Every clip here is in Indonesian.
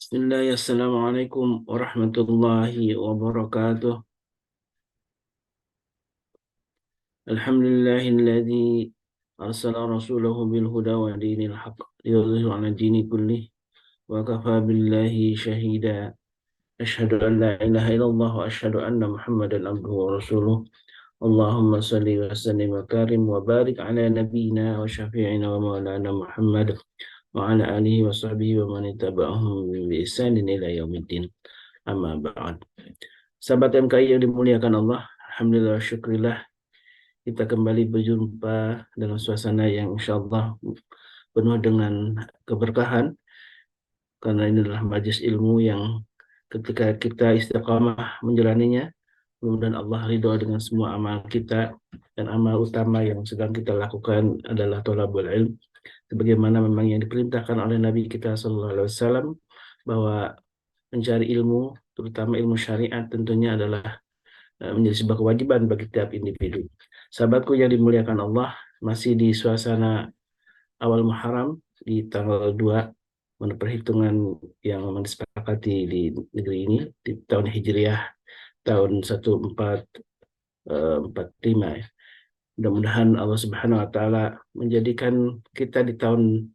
Bismillah, Assalamualaikum warahmatullahi wabarakatuh. Alhamdulillahilladzi arsala rasulahu bil huda wa dinil haqq liyudhhirahu 'ala dini kullih wa kafa billahi shahida. Asyhadu an la ilaha illallah wa asyhadu anna Muhammadan abduhu wa rasuluh. Allahumma salli wa sallim wa karim wa barik ala nabiyyina wa syafi'ina wa maulana Muhammad wa ala alihi wa sahbihi wa man ittaba'ahum bi ihsanin ila yaumiddin. Amma ba'd. Sahabat MKI yang dimuliakan Allah, Alhamdulillah syukurillah kita kembali berjumpa dalam suasana yang insya Allah penuh dengan keberkahan, karena ini adalah majelis ilmu yang ketika kita istiqamah menjalaninya, mudah-mudahan Allah ridho dengan semua amal kita, dan amal utama yang sedang kita lakukan adalah thalabul ilm, sebagaimana memang yang diperintahkan oleh Nabi kita Sallallahu Alaihi Wasallam, bahwa mencari ilmu, terutama ilmu syariat, tentunya adalah menjadi sebuah kewajiban bagi tiap individu. Sahabatku yang dimuliakan Allah, masih di suasana awal Muharram di tanggal 2 menurut perhitungan yang memang disepakati di negeri ini di tahun Hijriah tahun 1445 ya. Mudah-mudahan Allah Subhanahu wa taala menjadikan kita di tahun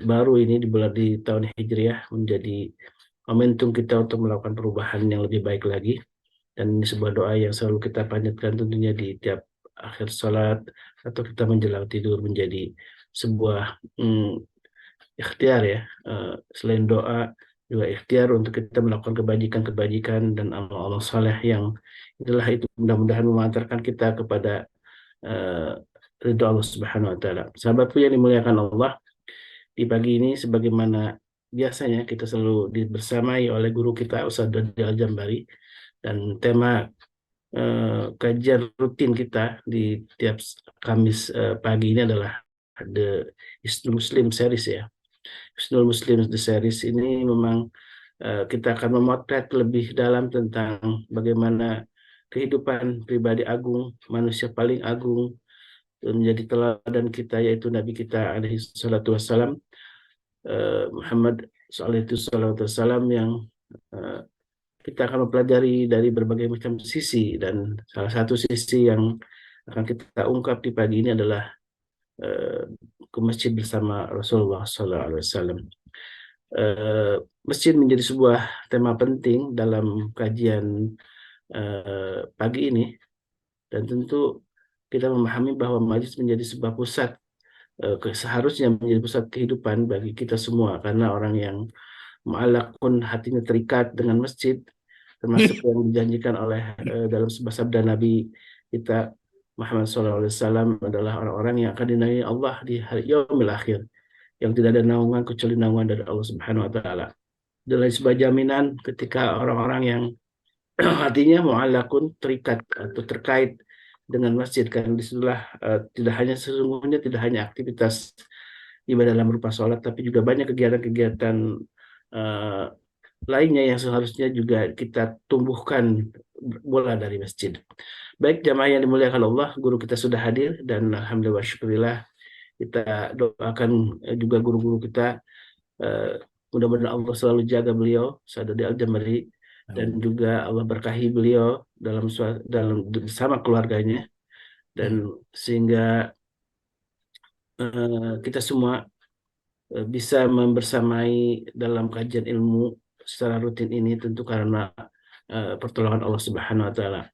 baru ini di tahun Hijriah menjadi momentum kita untuk melakukan perubahan yang lebih baik lagi. Dan ini sebuah doa yang selalu kita panjatkan tentunya di tiap akhir salat atau kita menjelang tidur, menjadi sebuah ikhtiar ya. Selain doa, juga ikhtiar untuk kita melakukan kebajikan-kebajikan dan amal-amal saleh yang itulah itu mudah-mudahan mengantarkan kita kepada uh, ridho Allah Subhanahu wa taala. Sahabatku yang dimuliakan Allah, di pagi ini sebagaimana biasanya kita selalu dibersamai oleh guru kita Ustaz Dodi Al-Jambari, dan tema kajian rutin kita di tiap Kamis pagi ini adalah The Hisnul Muslim Series ya. Hisnul Muslim The Series ini memang kita akan memotret lebih dalam tentang bagaimana kehidupan pribadi agung, manusia paling agung, menjadi teladan kita, yaitu Nabi kita alaihi salatu wassalam, Muhammad sallallahu wassalam, yang eh, kita akan mempelajari dari berbagai macam sisi, dan salah satu sisi yang akan kita ungkap di pagi ini adalah eh, ke masjid bersama Rasulullah SAW. Eh, Masjid menjadi sebuah tema penting dalam kajian pagi ini, dan tentu kita memahami bahwa masjid menjadi sebuah pusat, seharusnya menjadi pusat kehidupan bagi kita semua, karena orang yang mu'allaq pun hatinya terikat dengan masjid, termasuk yang dijanjikan oleh dalam sebuah sabda Nabi kita Muhammad SAW, adalah orang-orang yang akan dinaungi Allah di hari yaumil akhir, yang tidak ada naungan kecuali naungan dari Allah Subhanahu wa taala. Dan sebuah jaminan ketika orang-orang yang hatinya mu'allaqun, terikat atau terkait dengan masjid, karena disitulah tidak hanya sesungguhnya tidak hanya aktivitas ibadah dalam berupa sholat, tapi juga banyak kegiatan-kegiatan uh, lainnya yang seharusnya juga kita tumbuhkan bola dari masjid. Baik jamaah yang dimuliakan Allah, guru kita sudah hadir, dan alhamdulillah wa syukurillah kita doakan juga guru-guru kita, eh, mudah-mudahan Allah selalu jaga beliau, Saudara Al-Jambari, dan juga Allah berkahi beliau dalam bersama keluarganya, dan sehingga kita semua bisa membersamai dalam kajian ilmu secara rutin ini, tentu karena pertolongan Allah Subhanahu wa taala.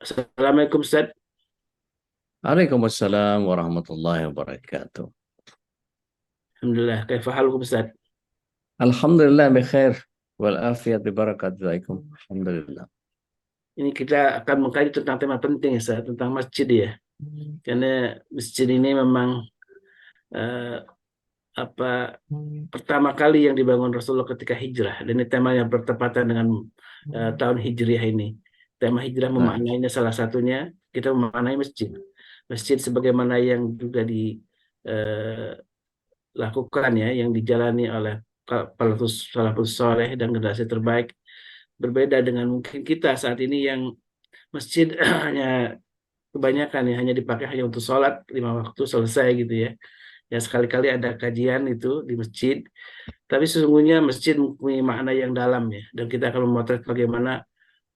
Assalamualaikum Ustaz. Waalaikumsalam warahmatullahi wabarakatuh. Alhamdulillah, kaifa halukum Ustaz? Alhamdulillah bikhair wal afiyat bi barakatikum. Alhamdulillah. Ini kita akan mengkaji tentang tema penting ya, Ustaz, tentang masjid ya. Karena masjid ini memang eh, apa pertama kali yang dibangun Rasulullah ketika hijrah, dan ini tema yang bertepatan dengan tahun hijriah ini. Tema hijrah Baik. memaknainya salah satunya kita memaknai masjid. Masjid sebagaimana yang juga dilakukan ya, yang dijalani oleh salafus soleh dan generasi terbaik, berbeda dengan mungkin kita saat ini yang masjid hanya kebanyakan ya hanya dipakai hanya untuk sholat 5 waktu selesai gitu ya. Ya sekali-kali ada kajian itu di masjid, tapi sesungguhnya masjid mempunyai makna yang dalam ya, dan kita akan memotret bagaimana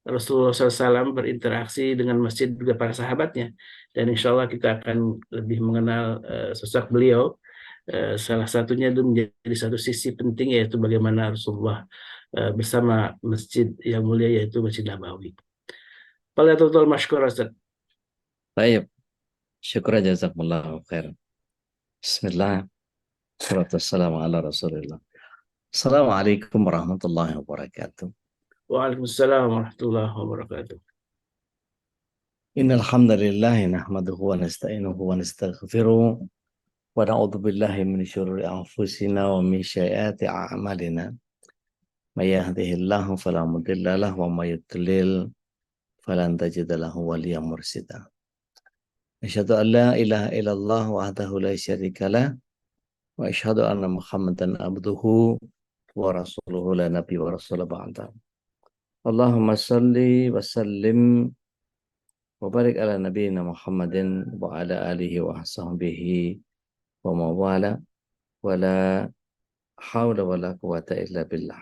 Rasulullah SAW berinteraksi dengan masjid juga para sahabatnya, dan insya Allah kita akan lebih mengenal sosok beliau. Salah satunya itu menjadi satu sisi penting yaitu bagaimana Rasulullah bersama masjid yang mulia yaitu Masjid Nabawi. Faliyatul masykur Ustaz. Baik, syukur jazakumullah khair. Bismillah, salatu wassalamu ala rasulillah. Assalamualaikum warahmatullahi wabarakatuh. Waalaikumsalam warahmatullahi wabarakatuh. Innal hamdalillah nahmaduhu wa nasta'inuhu wa nastaghfiruh wa na'udzu billahi min syururi anfusina wa min sayyiati a'malina. May yahdihillahu fala mudilla lahu wa may yudlil falan tajida lahu waliyyan mursyida. Asyhadu an la ilaha illallah wahdahu la syarika lah wa asyhadu anna Muhammadan abduhu wa rasuluhu la nabiyya wa rasul ba'da. Allahumma salli wa sallim wa barik ala nabiyyina Muhammadin wa ala alihi wa sahbihi wa mawala wa la hawla wa la quwata illa billah.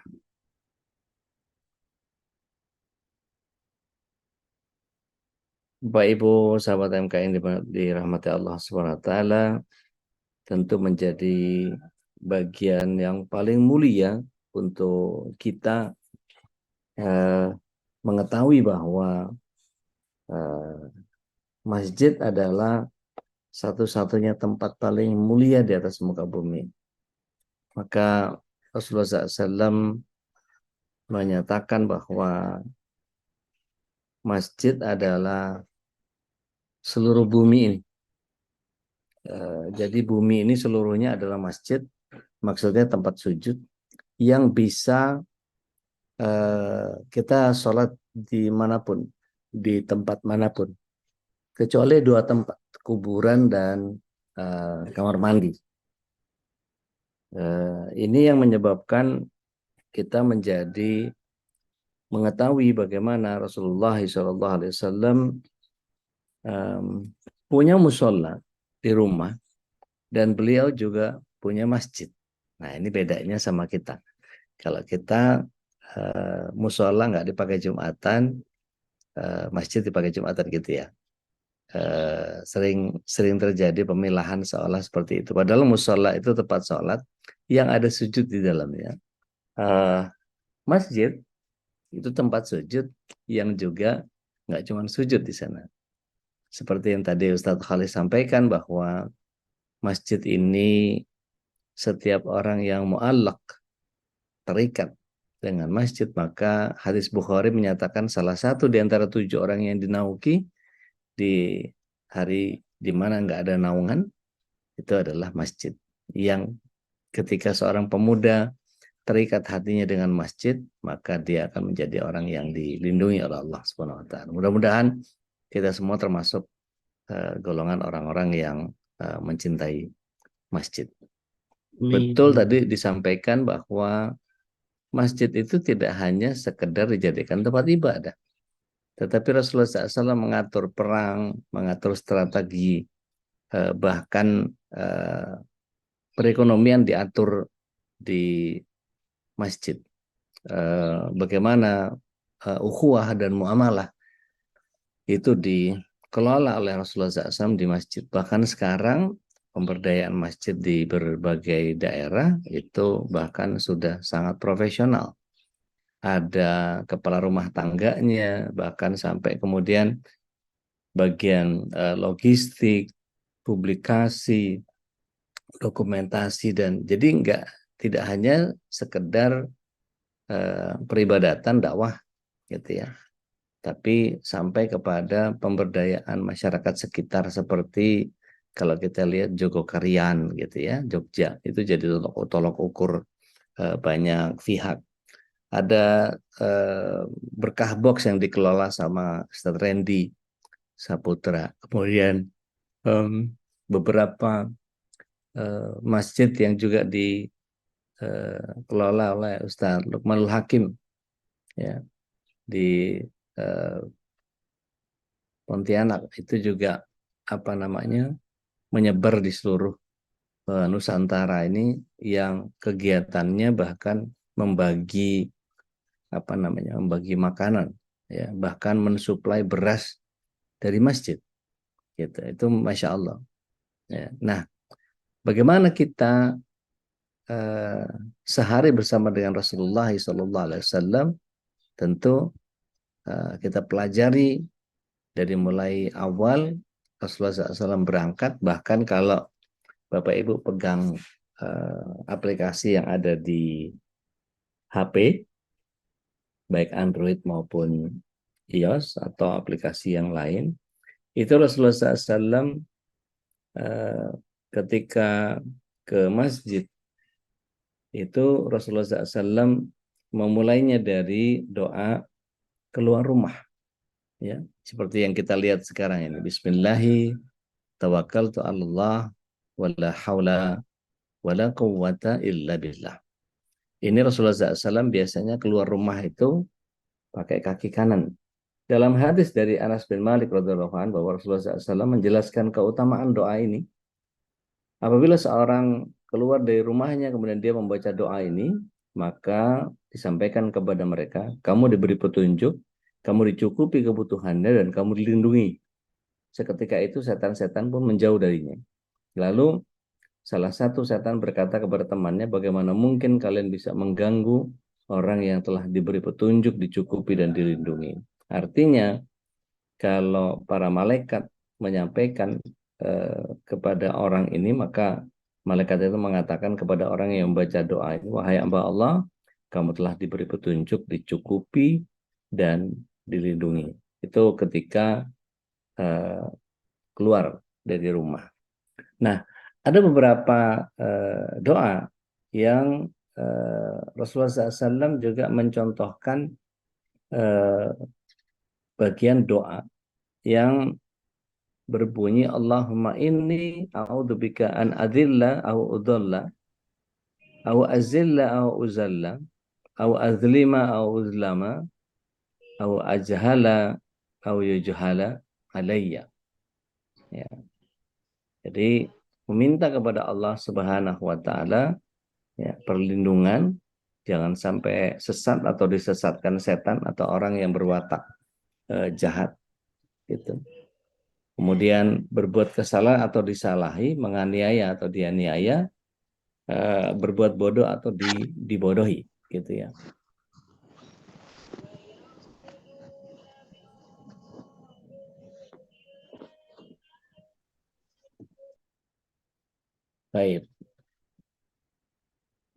Bapak Ibu sahabat MK yang dirahmati Allah Subhanahu wa taala, tentu menjadi bagian yang paling mulia untuk kita mengetahui bahwa masjid adalah satu-satunya tempat paling mulia di atas muka bumi. Maka Rasulullah SAW menyatakan bahwa masjid adalah seluruh bumi ini. Jadi bumi ini seluruhnya adalah masjid, maksudnya tempat sujud yang bisa kita sholat di manapun, di tempat manapun, kecuali dua tempat, kuburan dan kamar mandi. Ini yang menyebabkan kita menjadi mengetahui bagaimana Rasulullah SAW punya musola di rumah dan beliau juga punya masjid. Nah ini bedanya sama kita. Kalau kita musola nggak dipakai Jumatan, masjid dipakai Jumatan gitu ya. Sering terjadi pemilahan seolah seperti itu. Padahal musola itu tempat sholat yang ada sujud di dalamnya. Masjid itu tempat sujud yang juga nggak cuma sujud di sana. Seperti yang tadi Ustadz Khalid sampaikan bahwa masjid ini setiap orang yang mu'allaq, terikat dengan masjid, maka hadis Bukhari menyatakan salah satu di antara 7 orang yang dinauki di hari di mana nggak ada naungan itu adalah masjid. Yang ketika seorang pemuda terikat hatinya dengan masjid, maka dia akan menjadi orang yang dilindungi oleh Allah Subhanahu wa taala. Mudah-mudahan kita semua termasuk golongan orang-orang yang mencintai masjid. Betul tadi disampaikan bahwa masjid itu tidak hanya sekedar dijadikan tempat ibadah, tetapi Rasulullah SAW mengatur perang, mengatur strategi, bahkan perekonomian diatur di masjid. Bagaimana ukhuwah dan muamalah itu dikelola oleh Rasulullah SAW di masjid. Bahkan sekarang pemberdayaan masjid di berbagai daerah itu bahkan sudah sangat profesional. Ada kepala rumah tangganya, bahkan sampai kemudian bagian logistik, publikasi, dokumentasi, dan jadi tidak hanya sekedar peribadatan dakwah gitu ya, tapi sampai kepada pemberdayaan masyarakat sekitar seperti kalau kita lihat Jogokarian gitu ya, Jogja itu jadi tolok ukur banyak pihak. Ada berkah box yang dikelola sama Ustadz Randy Saputra. Kemudian beberapa masjid yang juga dikelola oleh Ustadz Lukmanul Hakim ya di Pontianak itu juga menyebar di seluruh Nusantara ini yang kegiatannya bahkan membagi membagi makanan, ya, bahkan mensuplai beras dari masjid, gitu. Itu masya Allah. Ya. Nah, bagaimana kita eh, sehari bersama dengan Rasulullah SAW? Tentu kita pelajari dari mulai awal Rasulullah SAW berangkat, bahkan kalau Bapak Ibu pegang aplikasi yang ada di HP, baik Android maupun iOS atau aplikasi yang lain, itu Rasulullah SAW eh, ketika ke masjid itu Rasulullah SAW memulainya dari doa keluar rumah, ya, seperti yang kita lihat sekarang ini. Bismillahi tawakkaltu 'alallah wala haula wala quwwata illa billah. Ini Rasulullah SAW biasanya keluar rumah itu pakai kaki kanan. Dalam hadis dari Anas bin Malik radhiyallahu anhu bahwa Rasulullah SAW menjelaskan keutamaan doa ini. Apabila seorang keluar dari rumahnya kemudian dia membaca doa ini, maka disampaikan kepada mereka, kamu diberi petunjuk, kamu dicukupi kebutuhannya, dan kamu dilindungi. Seketika itu setan-setan pun menjauh darinya. Lalu salah satu setan berkata kepada temannya, bagaimana mungkin kalian bisa mengganggu orang yang telah diberi petunjuk, dicukupi, dan dilindungi. Artinya, kalau para malaikat menyampaikan kepada orang ini, maka malaikat itu mengatakan kepada orang yang membaca doa ini, wahai hamba Allah, kamu telah diberi petunjuk, dicukupi, dan dilindungi. Itu ketika eh, keluar dari rumah. Nah, ada beberapa doa yang Rasulullah SAW juga mencontohkan bagian doa yang berbunyi Allahumma inni a'udzubika an adilla au udalla au azilla au uzalla au azlima au uzlama au ajhala au yujhala alayya. Ya. Jadi meminta kepada Allah Subhanahu wa taala, ya, perlindungan jangan sampai sesat atau disesatkan setan atau orang yang berwatak jahat, gitu. Kemudian berbuat kesalahan atau disalahi, menganiaya atau dianiaya, berbuat bodoh atau dibodohi, gitu ya. Baik,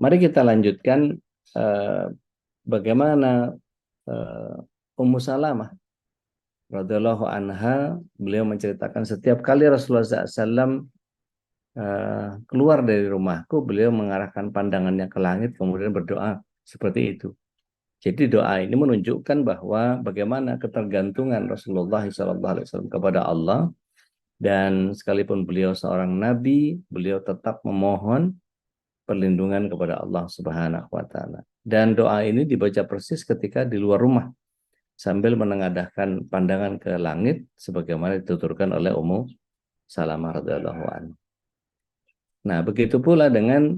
mari kita lanjutkan bagaimana Ummu Salamah radhiyallahu anha, beliau menceritakan setiap kali Rasulullah SAW keluar dari rumahku, beliau mengarahkan pandangannya ke langit kemudian berdoa seperti itu. Jadi doa ini menunjukkan bahwa bagaimana ketergantungan Rasulullah SAW kepada Allah, dan sekalipun beliau seorang nabi, beliau tetap memohon perlindungan kepada Allah Subhanahu wa taala. Dan doa ini dibaca persis ketika di luar rumah sambil menengadahkan pandangan ke langit sebagaimana dituturkan oleh Ummu Salamah radhiyallahu anha. Nah, begitu pula dengan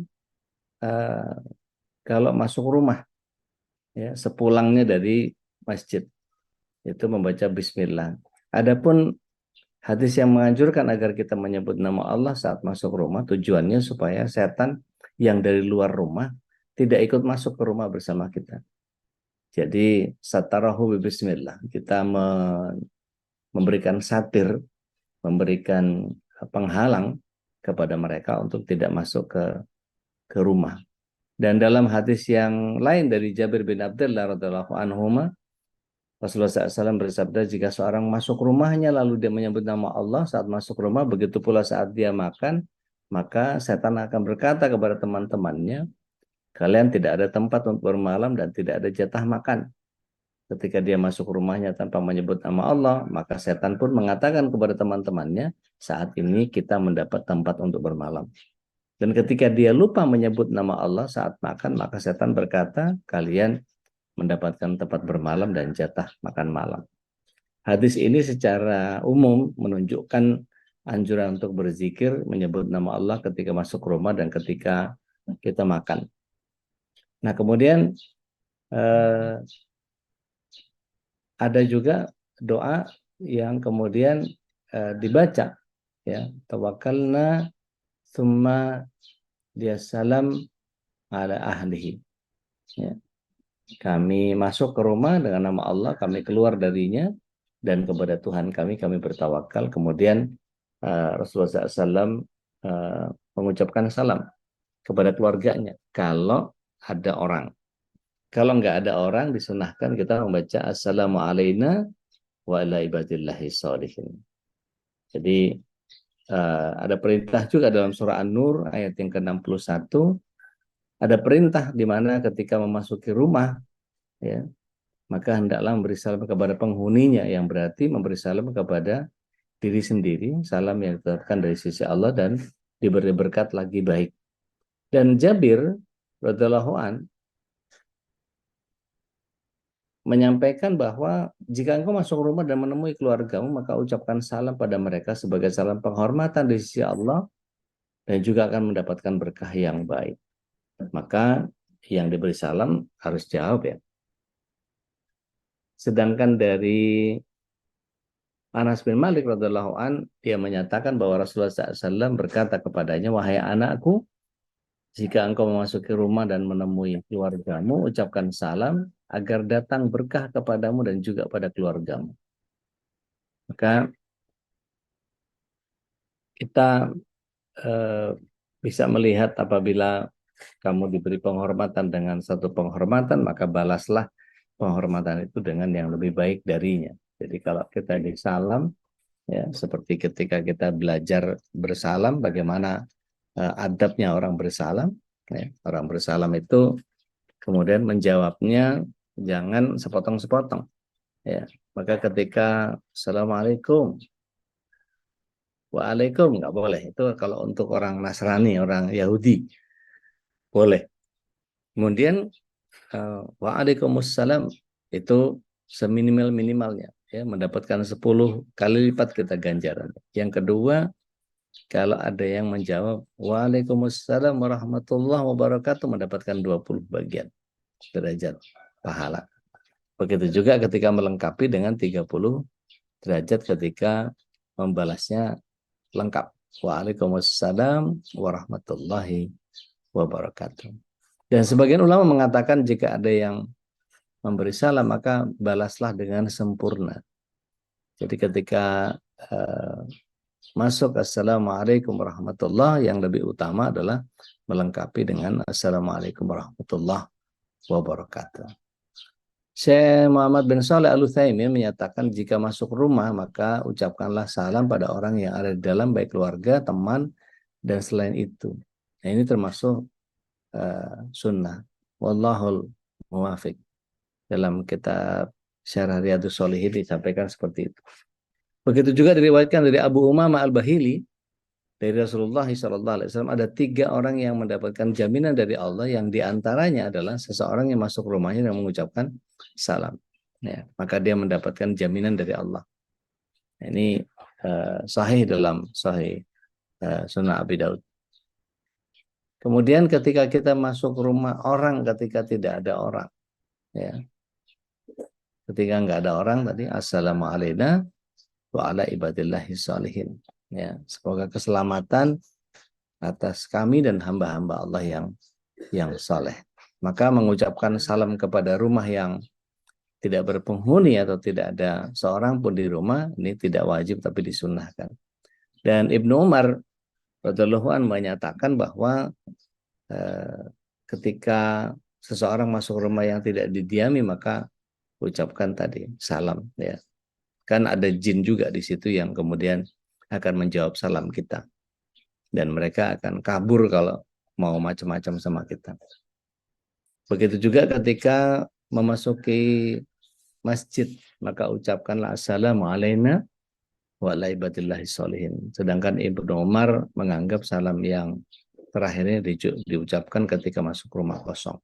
kalau masuk rumah, ya, sepulangnya dari masjid itu membaca bismillah. Adapun hadis yang menganjurkan agar kita menyebut nama Allah saat masuk rumah, tujuannya supaya setan yang dari luar rumah tidak ikut masuk ke rumah bersama kita. Jadi satarahu bismillah, kita memberikan satir, memberikan penghalang kepada mereka untuk tidak masuk ke rumah. Dan dalam hadis yang lain dari Jabir bin Abdullah radhiyallahu anhu, Rasulullah SAW bersabda, jika seorang masuk rumahnya lalu dia menyebut nama Allah saat masuk rumah, begitu pula saat dia makan, maka setan akan berkata kepada teman-temannya, kalian tidak ada tempat untuk bermalam dan tidak ada jatah makan. Ketika dia masuk rumahnya tanpa menyebut nama Allah, maka setan pun mengatakan kepada teman-temannya, saat ini kita mendapat tempat untuk bermalam. Dan ketika dia lupa menyebut nama Allah saat makan, maka setan berkata, kalian mendapatkan tempat bermalam dan jatah makan malam. Hadis ini secara umum menunjukkan anjuran untuk berzikir, menyebut nama Allah ketika masuk rumah dan ketika kita makan. Nah, kemudian ada juga doa yang kemudian dibaca, ya, tawakkalna tsumma dia salam ala ahlihi. Ya. Kami masuk ke rumah dengan nama Allah, kami keluar darinya, dan kepada Tuhan kami bertawakal. Kemudian Rasulullah SAW mengucapkan salam kepada keluarganya kalau ada orang. Kalau nggak ada orang, disunahkan kita membaca assalamu alayna wa ala ibadillahi sholihin. Jadi ada perintah juga dalam surah An-Nur ayat yang ke-61. Ada perintah di mana ketika memasuki rumah, ya, maka hendaklah memberi salam kepada penghuninya, yang berarti memberi salam kepada diri sendiri, salam yang ditetapkan dari sisi Allah dan diberi berkat lagi baik. Dan Jabir radhiyallahu an menyampaikan bahwa jika engkau masuk rumah dan menemui keluargamu, maka ucapkan salam pada mereka sebagai salam penghormatan di sisi Allah dan juga akan mendapatkan berkah yang baik. Maka yang diberi salam harus jawab, ya. Sedangkan dari Anas bin Malik radhiyallahu an, dia menyatakan bahwa Rasulullah SAW berkata kepadanya, wahai anakku, jika engkau memasuki rumah dan menemui keluargamu, ucapkan salam agar datang berkah kepadamu dan juga pada keluargamu. Maka kita bisa melihat apabila kamu diberi penghormatan dengan satu penghormatan, maka balaslah penghormatan itu dengan yang lebih baik darinya. Jadi kalau kita disalam, ya, seperti ketika kita belajar bersalam, bagaimana adabnya orang bersalam, ya. Orang bersalam itu kemudian menjawabnya jangan sepotong-sepotong, ya. Maka ketika assalamualaikum, waalaikum, nggak boleh. Itu kalau untuk orang Nasrani, orang Yahudi boleh. Kemudian waalaikumsalam itu seminimal-minimalnya, ya, mendapatkan 10 kali lipat kita ganjaran. Yang kedua, kalau ada yang menjawab waalaikumsalam warahmatullahi wabarakatuh, mendapatkan 20 bagian derajat pahala. Begitu juga ketika melengkapi dengan 30 derajat ketika membalasnya lengkap. Waalaikumsalam warahmatullahi wabarakatuh. Dan sebagian ulama mengatakan jika ada yang memberi salam, maka balaslah dengan sempurna. Jadi ketika masuk assalamualaikum warahmatullahi, yang lebih utama adalah melengkapi dengan assalamualaikum warahmatullahi wabarakatuh. Syekh Muhammad bin Shalih Al-Utsaimin menyatakan jika masuk rumah maka ucapkanlah salam pada orang yang ada di dalam, baik keluarga, teman, dan selain itu. Nah, ini termasuk sunnah. Wallahul muwafiq. Dalam kitab Syarah Riyadhus Shalihin disampaikan seperti itu. Begitu juga diriwayatkan dari Abu Umamah Al-Bahili dari Rasulullah SAW, ada 3 orang yang mendapatkan jaminan dari Allah, yang diantaranya adalah seseorang yang masuk rumahnya dan mengucapkan salam, ya, maka dia mendapatkan jaminan dari Allah. Ini sahih dalam sahih Sunan Abi Daud. Kemudian ketika kita masuk rumah orang ketika tidak ada orang, ya, ketika nggak ada orang tadi assalamualaikum wa ala ibadillahi sholihin, ya, semoga keselamatan atas kami dan hamba-hamba Allah yang saleh. Maka mengucapkan salam kepada rumah yang tidak berpenghuni atau tidak ada seorang pun di rumah, ini tidak wajib tapi disunnahkan. Dan Ibnu Umar radhiyallahu anhu menyatakan bahwa ketika seseorang masuk rumah yang tidak didiami, maka ucapkan tadi salam, ya. Kan ada jin juga di situ yang kemudian akan menjawab salam kita. Dan mereka akan kabur kalau mau macam-macam sama kita. Begitu juga ketika memasuki masjid, maka ucapkanlah assalamu alayna wa ala ibadillahi sholihin. Sedangkan Ibnu Umar menganggap salam yang terakhirnya diucapkan ketika masuk rumah kosong.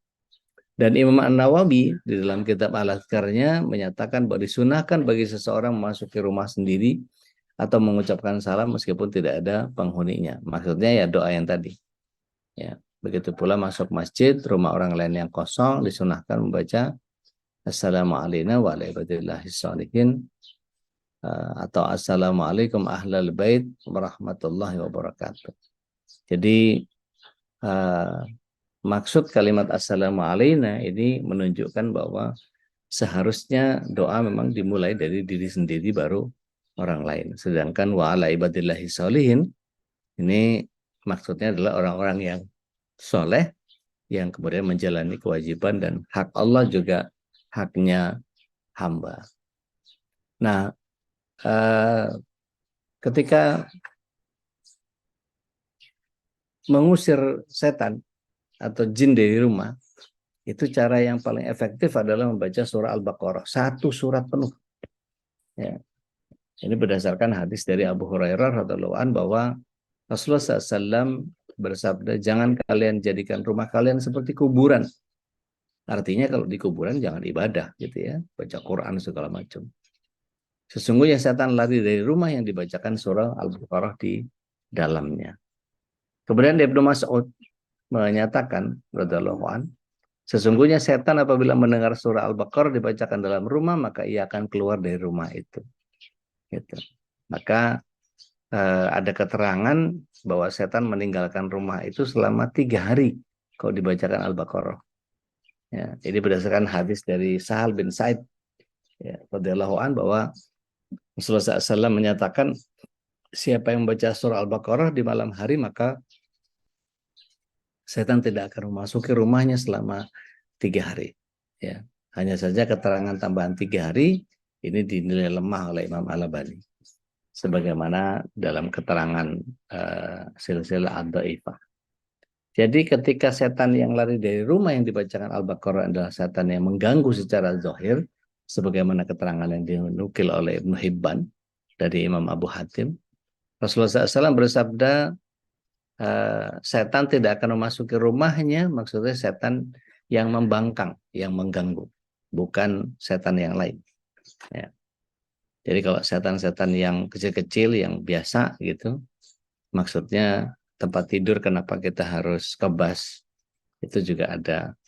Dan Imam An-Nawawi di dalam kitab Al-Adhkarnya menyatakan bahwa disunahkan bagi seseorang memasuki rumah sendiri atau mengucapkan salam meskipun tidak ada penghuninya. Maksudnya ya doa yang tadi. Ya, begitu pula masuk masjid, rumah orang lain yang kosong disunahkan membaca Assalamualaikum warahmatullahi wabarakatuh atau Assalamualaikum ahlal bait warahmatullahi wabarakatuh. Jadi uh, maksud kalimat Assalamualaikum ini menunjukkan bahwa seharusnya doa memang dimulai dari diri sendiri baru orang lain. Sedangkan wa ala ibadillahi sholihin ini maksudnya adalah orang-orang yang soleh yang kemudian menjalani kewajiban dan hak Allah juga haknya hamba. Nah, ketika mengusir setan atau jin dari rumah, itu cara yang paling efektif adalah membaca surah Al-Baqarah, satu surat penuh. Ya. Ini berdasarkan hadis dari Abu Hurairah radhiyallahu anhu bahwa Rasulullah SAW bersabda, jangan kalian jadikan rumah kalian seperti kuburan. Artinya kalau di kuburan jangan ibadah gitu ya, baca Quran segala macam. Sesungguhnya setan lari dari rumah yang dibacakan surah Al-Baqarah di dalamnya. Kemudian Ibnu Mas'ud menyatakan radhiyallahu anhu, sesungguhnya setan apabila mendengar surah Al-Baqarah dibacakan dalam rumah, maka ia akan keluar dari rumah itu. Gitu. Maka ada keterangan bahwa setan meninggalkan rumah itu selama 3 hari kalau dibacakan Al-Baqarah. Ya, ini berdasarkan hadis dari Sahal bin Sa'id ya, radhiyallahu anhu bahwa Rasulullah SAW menyatakan siapa yang membaca surah Al-Baqarah di malam hari maka setan tidak akan memasuki rumahnya selama 3 hari. Ya, hanya saja keterangan tambahan 3 hari ini dinilai lemah oleh Imam Al-Albani, sebagaimana dalam keterangan silsilah ad-dhaifah. Jadi ketika setan yang lari dari rumah yang dibacakan Al-Baqarah adalah setan yang mengganggu secara zahir, sebagaimana keterangan yang dinukil oleh Ibnu Hibban dari Imam Abu Hatim, Rasulullah SAW bersabda, setan tidak akan memasuki rumahnya, maksudnya setan yang membangkang, yang mengganggu, bukan setan yang lain. Ya. Jadi kalau setan-setan yang kecil-kecil, yang biasa gitu, maksudnya tempat tidur kenapa kita harus kebas, itu juga ada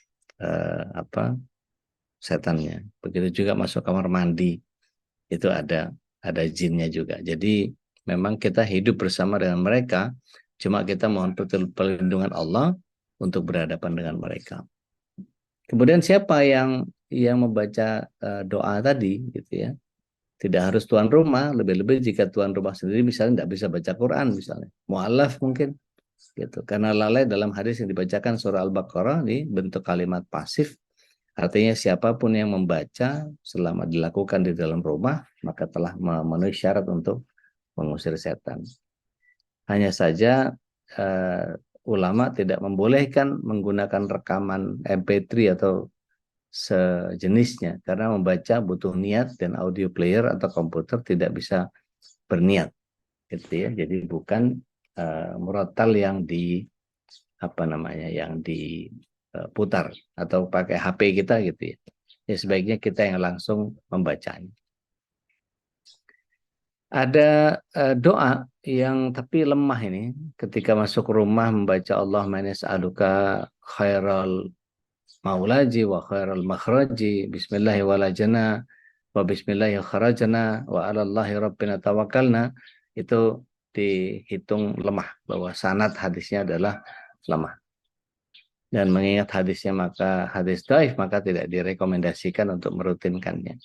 setannya. Begitu juga masuk kamar mandi, itu ada jinnya juga. Jadi memang kita hidup bersama dengan mereka, cuma kita mohon perlindungan Allah untuk berhadapan dengan mereka. Kemudian siapa yang membaca doa tadi gitu ya, tidak harus tuan rumah, lebih-lebih jika tuan rumah sendiri misalnya tidak bisa baca Quran misalnya, mu'alaf mungkin gitu. Karena lalai dalam hadis yang dibacakan surah Al-Baqarah ini bentuk kalimat pasif, artinya siapapun yang membaca selama dilakukan di dalam rumah maka telah memenuhi syarat untuk mengusir setan. Hanya saja ulama tidak membolehkan menggunakan rekaman MP3 atau sejenisnya karena membaca butuh niat dan audio player atau komputer tidak bisa berniat gitu ya. Jadi bukan murattal yang yang diputar atau pakai HP kita gitu ya. Ya sebaiknya kita yang langsung membacanya. Ada doa yang tapi lemah ini ketika masuk rumah membaca Allahumma inni as'aluka khairal maulaji wa khairal makhraji bismillahi walajana wa bismillahi kharajana wa alallahi rabbina tawakkalna, itu dihitung lemah, bahwa sanad hadisnya adalah lemah. Dan mengingat hadisnya maka hadis dhaif, maka tidak direkomendasikan untuk merutinkannya.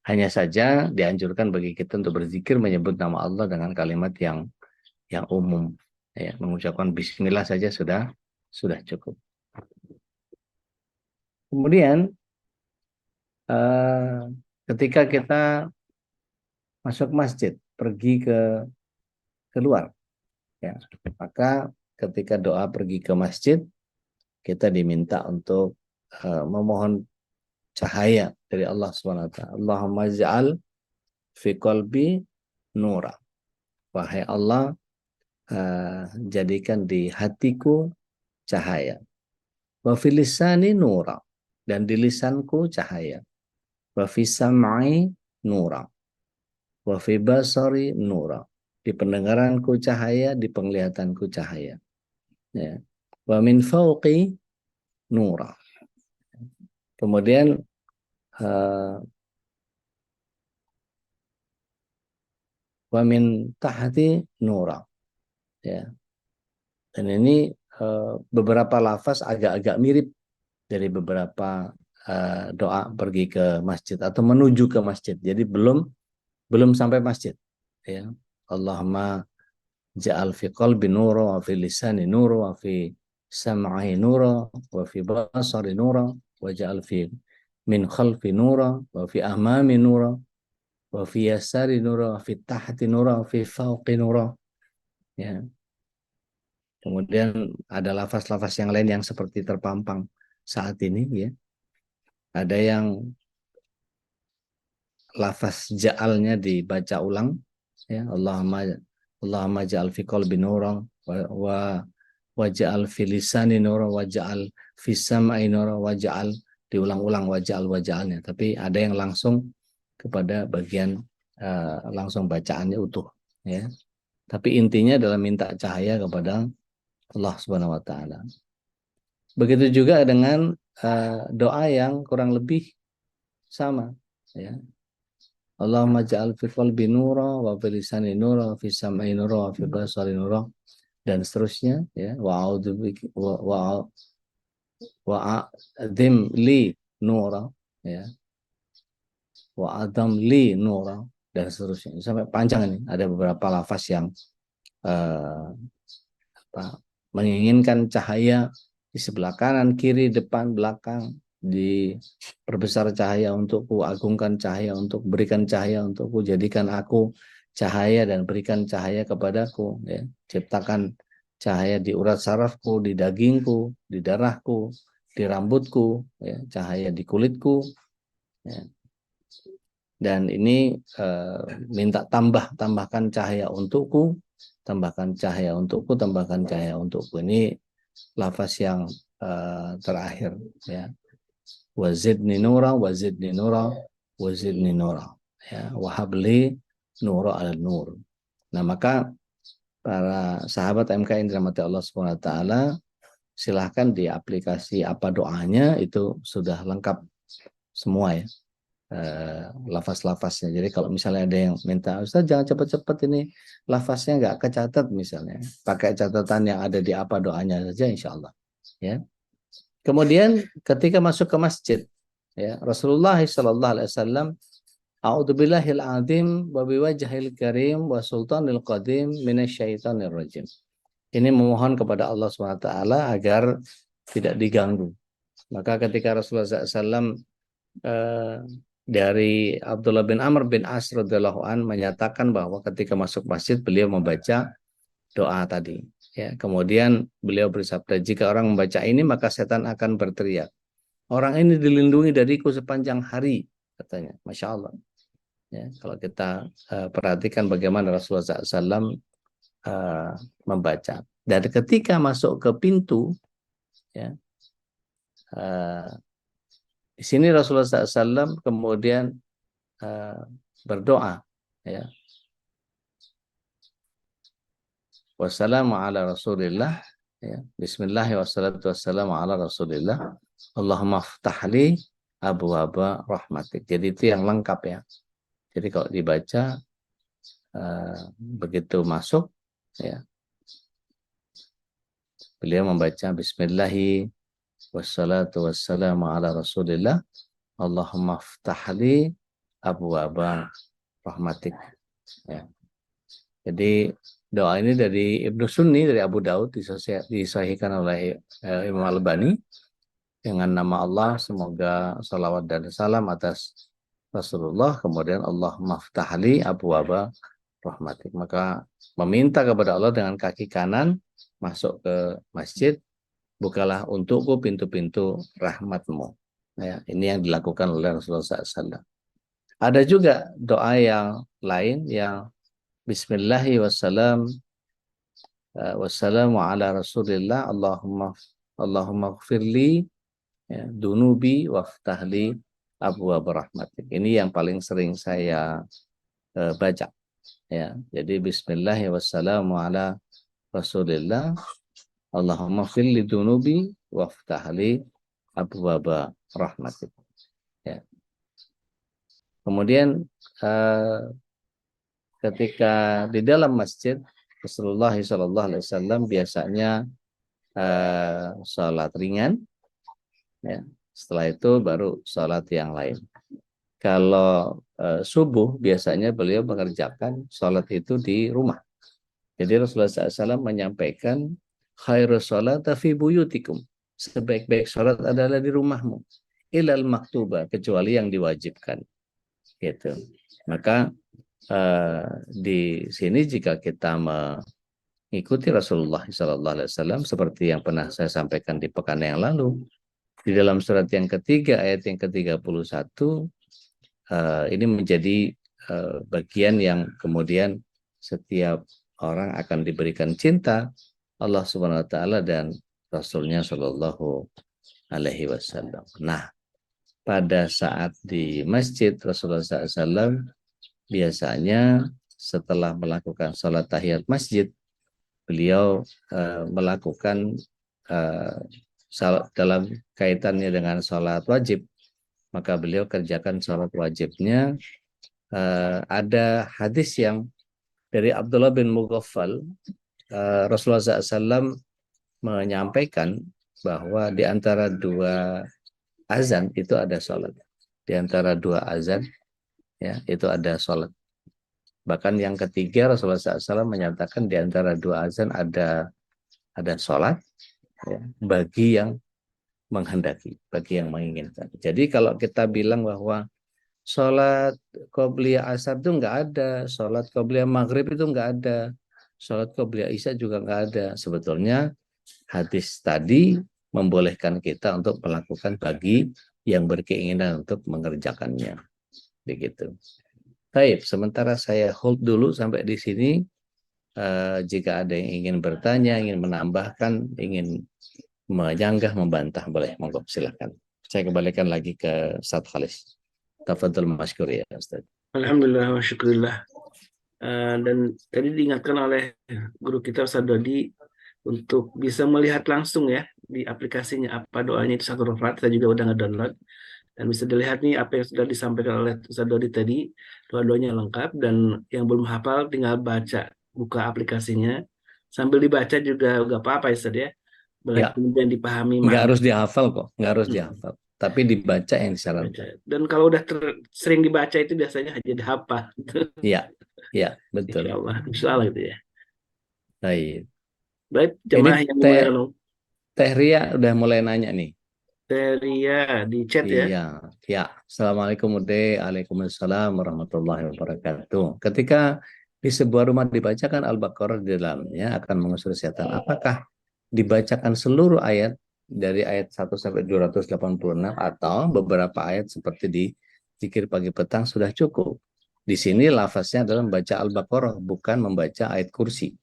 Hanya saja dianjurkan bagi kita untuk berzikir menyebut nama Allah dengan kalimat yang umum. Ya, mengucapkan bismillah saja sudah cukup. Kemudian ketika kita masuk masjid, pergi keluar, ya, maka ketika doa pergi ke masjid, kita diminta untuk memohon cahaya dari Allah SWT. Allahumma ja'al fi qalbi nura. Wahai Allah, jadikan di hatiku cahaya. Wa fil lisani nura. Dan di lisanku cahaya. Wa fi sam'i nura. wa fi basari nura. Di pendengaranku cahaya, di penglihatanku cahaya. Ya. Wa min fauqi nura. Kemudian wa min tahti nura. Ya. Dan ini beberapa lafaz agak-agak mirip dari beberapa doa pergi ke masjid atau menuju ke masjid. Jadi belum sampai masjid. Ya. Allahumma ja'al fi qalbi nura wa fi lisani nura wa fi sam'i nura wa fi basari nura wa ja'al fi min khalfi nura wa fi amami nura wa fi yasari nura wa fi tahti nura wa fi fawqi nura. Ya. Kemudian ada lafaz-lafaz yang lain yang seperti terpampang saat ini, ya. Ada yang lafaz ja'alnya dibaca ulang, ya. Allahumma ja'al fi qalbi nuran wa ja'al fi lisani nuran wa ja'al fi sam'i nuran wa ja'al, diulang-ulang waja'alnya. Tapi ada yang langsung kepada bagian langsung bacaannya utuh, ya. Tapi intinya adalah minta cahaya kepada Allah Subhanahu wa taala. Begitu juga dengan doa yang kurang lebih sama, ya. Allahumma ja'al fi qalbi nura wa fi lisani nura wa fi sam'i nura wa fi basari nura, dan seterusnya, ya. Wa'adzim li nura, ya. Wa'adzam li nura, dan seterusnya. Sampai panjang ini, ada beberapa lafaz yang menginginkan cahaya di sebelah kanan, kiri, depan, belakang, diperbesar cahaya untukku, agungkan cahaya untuk, berikan cahaya untukku, jadikan aku cahaya dan berikan cahaya kepadaku, ya. Ciptakan cahaya di urat sarafku, di dagingku, di darahku, di rambutku, ya. Cahaya di kulitku, ya. Dan ini minta tambahkan cahaya untukku, tambahkan cahaya untukku, tambahkan cahaya untukku. Ini lafaz yang terakhir, ya. Wazidni nura, wazidni nura, wazidni nura, ya. Wahabli nura ala nur. Nah, maka para sahabat MK yang dirahmati Allah Subhanahu wa taala, silahkan di aplikasi apa doanya itu sudah lengkap semua, ya. Lafaz-lafaznya. Jadi kalau misalnya ada yang minta, Ustaz jangan cepat-cepat ini lafaznya nggak kecatat, misalnya pakai catatan yang ada di apa doanya saja, insya Allah, ya. Kemudian ketika masuk ke masjid, ya, Rasulullah Sallallahu Alaihi Wasallam, A'udzubillahil azim wa biwajhil karim wa sultanil qadim minasyaitonir rajim. Ini memohon kepada Allah SWT agar tidak diganggu. Maka ketika Rasulullah SAW dari Abdullah bin Amr bin As radhiyallahu an menyatakan bahwa ketika masuk masjid beliau membaca doa tadi, ya. Kemudian beliau bersabda, jika orang membaca ini maka setan akan berteriak, orang ini dilindungi dariku sepanjang hari, katanya. Masya Allah, ya. Kalau kita perhatikan bagaimana Rasulullah SAW membaca, dan ketika masuk ke pintu, ya, di sini Rasulullah SAW kemudian berdoa, ya. Wassalamu ala Rasulillah, ya. Bismillah wassalatu wassalamu ala Rasulillah. Allahumma ftahli abwaaba rahmatik. Jadi itu yang lengkap, ya. Jadi kalau dibaca begitu masuk, ya, beliau membaca Bismillahi wassalatu wassalamu ala Rasulillah. Allahumma ftahli abwaaba rahmatik, ya. Jadi doa ini dari Ibnu Sunni, dari Abu Daud, disahihkan oleh Imam Al-Albani dengan nama Allah, semoga salawat dan salam atas Rasulullah. Kemudian Allahumma ftahli abwaaba rahmatik. Maka meminta kepada Allah dengan kaki kanan masuk ke masjid, bukalah untukku pintu-pintu rahmatmu. Ya, ini yang dilakukan oleh Rasulullah SAW. Ada juga doa yang lain yang Bismillahi wassalamu ala Rasulillah. Allahumma gfirli, ya, dunubi waftahli abwaab rahmatik. Ini yang paling sering saya baca ya. Jadi bismillah wassalamu ala Rasulillah, Allahumma fil li dunubi waftah li abwaba rahmatik. Ya. Kemudian ketika di dalam masjid Rasulullah SAW biasanya sholat ringan, ya. Setelah itu baru sholat yang lain. Kalau subuh biasanya beliau mengerjakan sholat itu di rumah. Jadi Rasulullah SAW menyampaikan khairu sholat fi buyutikum. Sebaik-baik sholat adalah di rumahmu. Ilal maktubah, kecuali yang diwajibkan. Gitu. Maka di sini jika kita mengikuti Rasulullah SAW seperti yang pernah saya sampaikan di pekan yang lalu, di dalam surat yang ketiga ayat yang ke-31 ini menjadi bagian yang kemudian setiap orang akan diberikan cinta Allah Subhanahu Wa Taala dan Rasulnya Shallallahu Alaihi Wasallam. Nah, pada saat di masjid Rasulullah SAW biasanya setelah melakukan sholat tahiyat masjid, beliau melakukan dalam kaitannya dengan sholat wajib, maka beliau kerjakan sholat wajibnya. Ada hadis yang dari Abdullah bin Mughaffal, Rasulullah SAW menyampaikan bahwa di antara dua azan itu ada sholat. Di antara dua azan ya itu ada sholat. Bahkan yang ketiga Rasulullah SAW menyatakan di antara dua azan ada sholat ya, bagi yang menghendaki, bagi yang menginginkan. Jadi kalau kita bilang bahwa sholat qobliyah asar itu nggak ada, sholat qobliyah maghrib itu nggak ada, sholat qobliyah isya juga nggak ada. Sebetulnya hadis tadi membolehkan kita untuk melakukan bagi yang berkeinginan untuk mengerjakannya. Begitu. Baik, sementara saya hold dulu sampai di sini. Jika ada yang ingin bertanya, ingin menambahkan, ingin menyanggah, membantah, boleh, monggo silakan. Saya kembalikan lagi ke Ustaz Khalis. Tafadhol masykur ya Ustaz. Alhamdulillah wa syukurillah. Dan tadi diingatkan oleh guru kita Ustaz Dodi untuk bisa melihat langsung ya di aplikasinya apa doanya itu satu rakaat. Saya juga udah nge-download dan bisa dilihat nih apa yang sudah disampaikan oleh Ustaz Dodi tadi, doa-doanya lengkap, dan yang belum hafal tinggal baca, buka aplikasinya sambil dibaca juga nggak apa-apa ya Ustaz ya. Ya, Kemudian dipahami nggak makna. harus dihafal kok, nggak harus dihafal. Tapi dibaca yang disarankan. Dan kalau udah sering dibaca itu biasanya jadi hafal. Iya, iya, betul. Insya Allah, insya Allah gitu ya. Baik. Baik, Ini jemaah yang dimuliakan Allah. Teh Ria udah mulai nanya nih. Teria di chat ya. Iya, ya. Assalamualaikum Waalaikumsalam warahmatullahi wabarakatuh. Ketika di sebuah rumah dibacakan Al-Baqarah di dalamnya akan mengusir setan, apakah dibacakan seluruh ayat dari ayat 1 sampai 286 atau beberapa ayat seperti di zikir pagi petang sudah cukup? Di sini lafaznya adalah membaca Al-Baqarah, bukan membaca ayat kursi.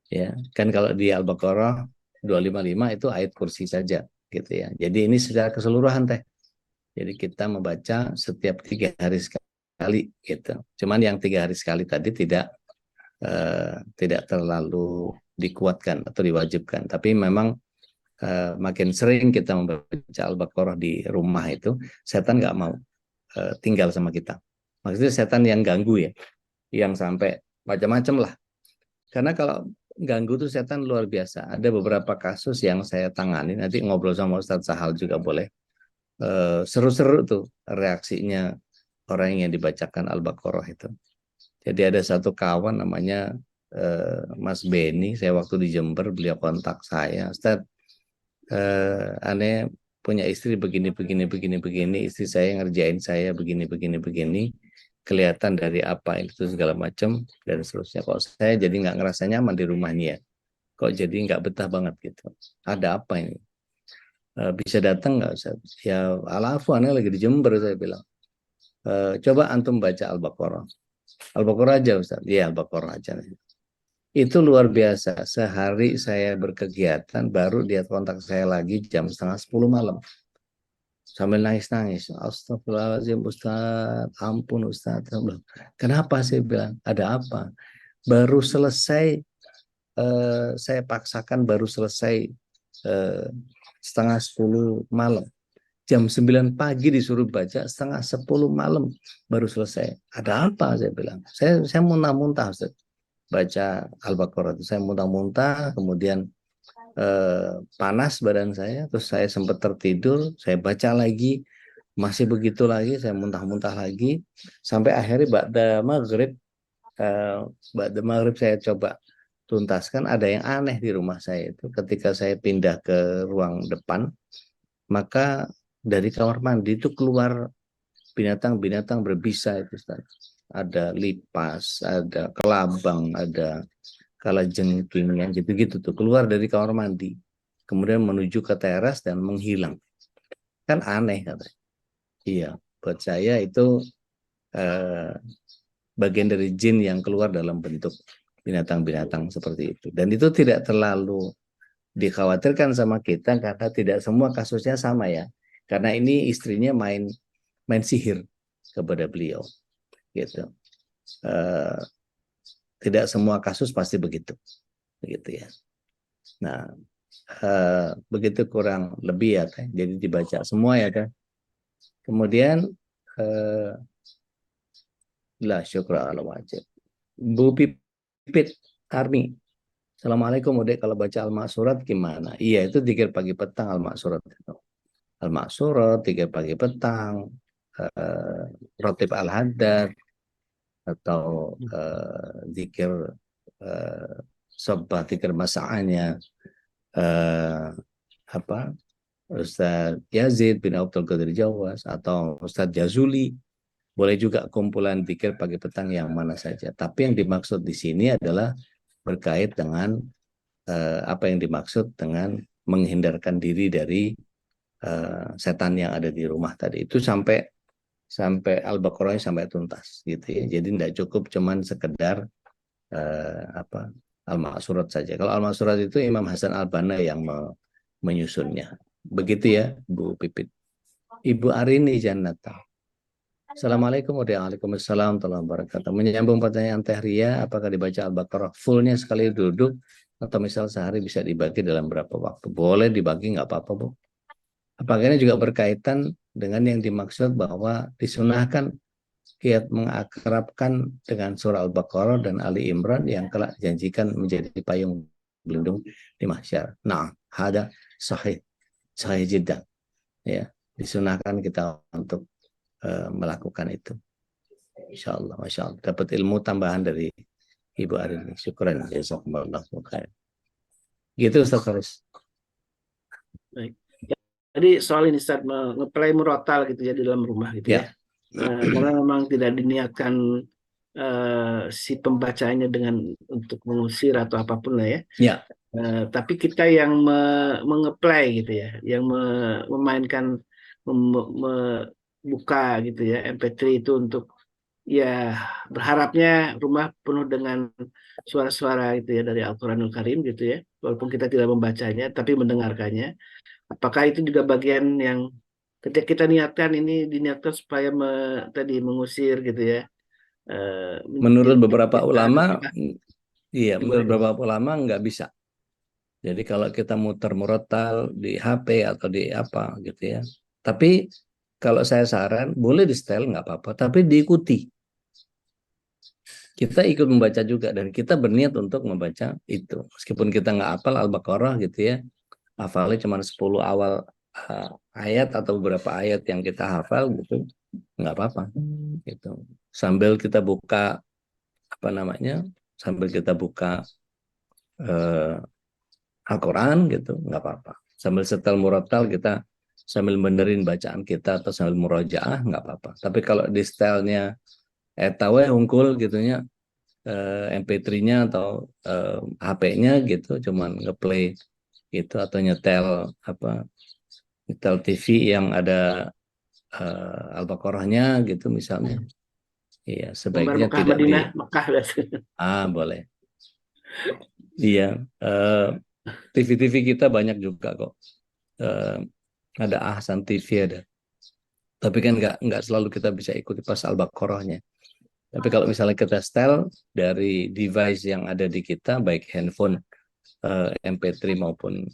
Ya, kan kalau di Al-Baqarah 255 itu ayat kursi saja gitu ya. Jadi ini secara keseluruhan Teh. Jadi kita membaca setiap 3 hari sekali gitu. Cuman yang 3 hari sekali tadi tidak terlalu dikuatkan atau diwajibkan. Tapi memang makin sering kita membaca Al-Baqarah di rumah itu, setan nggak mau tinggal sama kita. Maksudnya setan yang ganggu ya, yang sampai macam-macam lah. Karena kalau ganggu tuh setan luar biasa. Ada beberapa kasus yang saya tangani, nanti ngobrol sama Ustadz Sahal juga boleh. Seru-seru tuh reaksinya orang yang dibacakan Al-Baqarah itu. Jadi ada satu kawan namanya Mas Beni, saya waktu di Jember, beliau kontak saya, Ustadz, aneh punya istri begini, istri saya ngerjain saya begini, kelihatan dari apa itu segala macam dan seterusnya. Kok saya jadi nggak ngerasa nyaman di rumahnya ya? Kok jadi nggak betah banget gitu? Ada apa ini? Bisa datang nggak Ustaz? Ya alafu aneh lagi di Jember, saya bilang. Coba antum baca Al-Baqarah. Al-Baqarah aja Ustaz. Iya Al-Baqarah aja. Itu luar biasa. Sehari saya berkegiatan, baru dia kontak saya lagi jam 9:30 malam. sambil nangis-nangis. Astagfirullahaladzim Ustaz, ampun Ustaz. Kenapa sih bilang? Ada apa? Baru selesai, saya paksakan baru selesai eh, setengah 10 malam. Jam 9 pagi disuruh baca, setengah 10 malam baru selesai. Ada apa? Saya bilang. Saya muntah-muntah Ustaz. Baca Al-Baqarah itu saya muntah-muntah, kemudian panas badan saya, terus saya sempat tertidur, saya baca lagi, masih begitu lagi, saya muntah-muntah lagi, sampai akhirnya ba'da maghrib saya coba tuntaskan. Ada yang aneh di rumah saya itu, ketika saya pindah ke ruang depan, maka dari kamar mandi itu keluar binatang-binatang berbisa itu, Ustaz. Ada lipas, ada kelabang, ada kalajengking yang gitu-gitu tuh keluar dari kamar mandi, kemudian menuju ke teras dan menghilang. Kan aneh katanya. Iya, buat saya itu eh, bagian dari jin yang keluar dalam bentuk binatang-binatang seperti itu. Dan itu tidak terlalu dikhawatirkan sama kita karena tidak semua kasusnya sama ya. Karena ini istrinya main sihir kepada beliau, gitu. Eh, Tidak semua kasus pasti begitu, begitu ya. Nah, begitu kurang lebih ya, Teh. Jadi dibaca semua ya, Teh. Kemudian eh, la syukra ala wajib. Bu Pipit Armi. Assalamualaikum, Udek. Kalau baca Al-Ma'surat gimana? Iya, itu zikir pagi petang Al-Ma'surat itu. Al-Ma'surat, zikir pagi petang, eh, Rotib Al-Haddad, atau zikir eh, Sabbah, zikir masa'anya, eh, apa, Ustadz Yazid bin Abdul Qadir Jawas, atau Ustadz Jazuli. Boleh juga kumpulan zikir pagi petang yang mana saja. Tapi yang dimaksud di sini adalah berkait dengan apa yang dimaksud dengan menghindarkan diri dari setan yang ada di rumah tadi. Itu sampai Al-Baqarah sampai tuntas gitu ya. Jadi tidak cukup cuman sekedar apa, Al-Ma'surat saja. Kalau Al-Ma'surat itu Imam Hasan Al-Banna yang menyusunnya. Begitu ya, Bu Pipit. Ibu Arini Jannata. Assalamualaikum warahmatullahi wabarakatuh. Menyambung pertanyaan Teh Ria, apakah dibaca Al-Baqarah fullnya sekali duduk atau misal sehari bisa dibagi dalam berapa waktu? Boleh dibagi, nggak apa-apa, Bu. Apakah ini juga berkaitan dengan yang dimaksud bahwa disunahkan kiat mengakrabkan dengan surah Al-Baqarah dan Ali Imran yang kelak dijanjikan menjadi payung berlindung di mahsyar. Nah, ada sahih jiddan. Ya, disunahkan kita untuk melakukan itu. Insya Allah, Masya Allah. Dapat ilmu tambahan dari Ibu Arini. Syukuran. Jazakumullah khair. Gitu Ustaz Faris. Baik. Jadi soal ini saat ngeplay murotal gitu ya di dalam rumah gitu ya. Karena memang tidak diniatkan si pembacanya dengan untuk mengusir atau apapun lah ya. Ya. Tapi kita yang mengeplay gitu ya, yang memainkan, buka gitu ya MP3 itu untuk ya berharapnya rumah penuh dengan suara-suara gitu ya dari Al-Quranul Karim gitu ya. Walaupun kita tidak membacanya tapi mendengarkannya. Apakah itu juga bagian yang ketika kita niatkan ini diniatkan supaya tadi mengusir gitu ya. Menurut Jadi beberapa ulama, apakah iya, menurut boleh? beberapa ulama nggak bisa. Jadi kalau kita muter murotal di HP atau di apa gitu ya. Tapi kalau saya saran, boleh di setel nggak apa-apa, tapi diikuti. Kita ikut membaca juga dan kita berniat untuk membaca itu. Meskipun kita nggak hafal Al-Baqarah gitu ya, hafalnya cuma 10 awal ayat atau beberapa ayat yang kita hafal gitu, nggak apa-apa. Gitu. Sambil kita buka apa namanya, sambil kita buka Al-Quran gitu, nggak apa-apa. Sambil setel murotal kita sambil benerin bacaan kita atau sambil murojaah nggak apa-apa. Tapi kalau di stylenya tawe hungkul gitunya, MP3-nya atau HP-nya gitu, cuman ngeplay gitu atau nyetel apa, nyetel TV yang ada Al-Baqarahnya gitu misalnya. Iya, Gambar sebaiknya Mekah tidak Madinah, Mekah berarti. boleh. Iya, TV-TV kita banyak juga kok. Ada Ahsan TV ada. Tapi kan nggak selalu kita bisa ikuti pas Al-Baqarahnya. Tapi kalau misalnya kita setel dari device yang ada di kita, baik handphone, MP3 maupun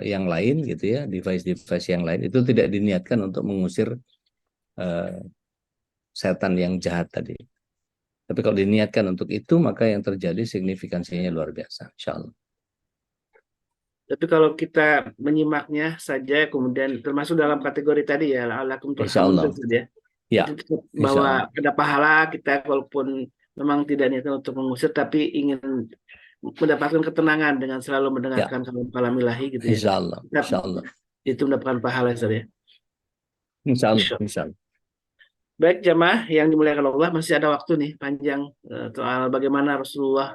yang lain gitu ya, device-device yang lain, itu tidak diniatkan untuk mengusir eh, setan yang jahat tadi. Tapi kalau diniatkan untuk itu, maka yang terjadi signifikansinya luar biasa, insya Allah. Tapi kalau kita menyimaknya saja, kemudian termasuk dalam kategori tadi ya, la'allakum Insya turhamun itu Allah. saja. Ya, Itu tetap insya bahwa Allah. ada pahala kita walaupun memang tidak niatkan untuk mengusir, tapi ingin mendapatkan ketenangan dengan selalu Ya, mendengarkan kalam ilahi gitu ya. insya Allah. Kita Insya Allah. itu mendapatkan pahala saja. Insya Allah. Insya Allah. Insya Allah. Baik jamaah yang dimuliakan Allah, masih ada waktu nih panjang soal bagaimana Rasulullah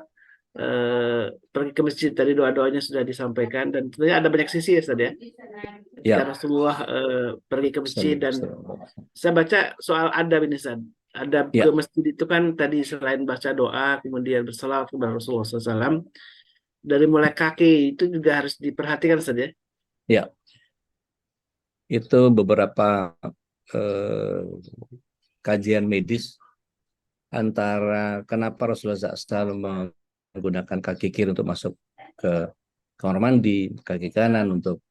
pergi ke masjid. Tadi doa-doanya sudah disampaikan dan tentunya ada banyak sisi ya Ustaz ya. Ketika Ya. Rasulullah pergi ke masjid dan Assalamualaikum. saya baca soal adab ini Ustaz. Adab ke Ya, masjid itu kan tadi selain baca doa, kemudian bersalawat kepada Rasulullah SAW, dari mulai kaki itu juga harus diperhatikan Ustaz ya. ya. Itu beberapa eh, kajian medis antara kenapa Rasulullah SAW menggunakan kaki kiri untuk masuk ke kamar mandi, kaki kanan untuk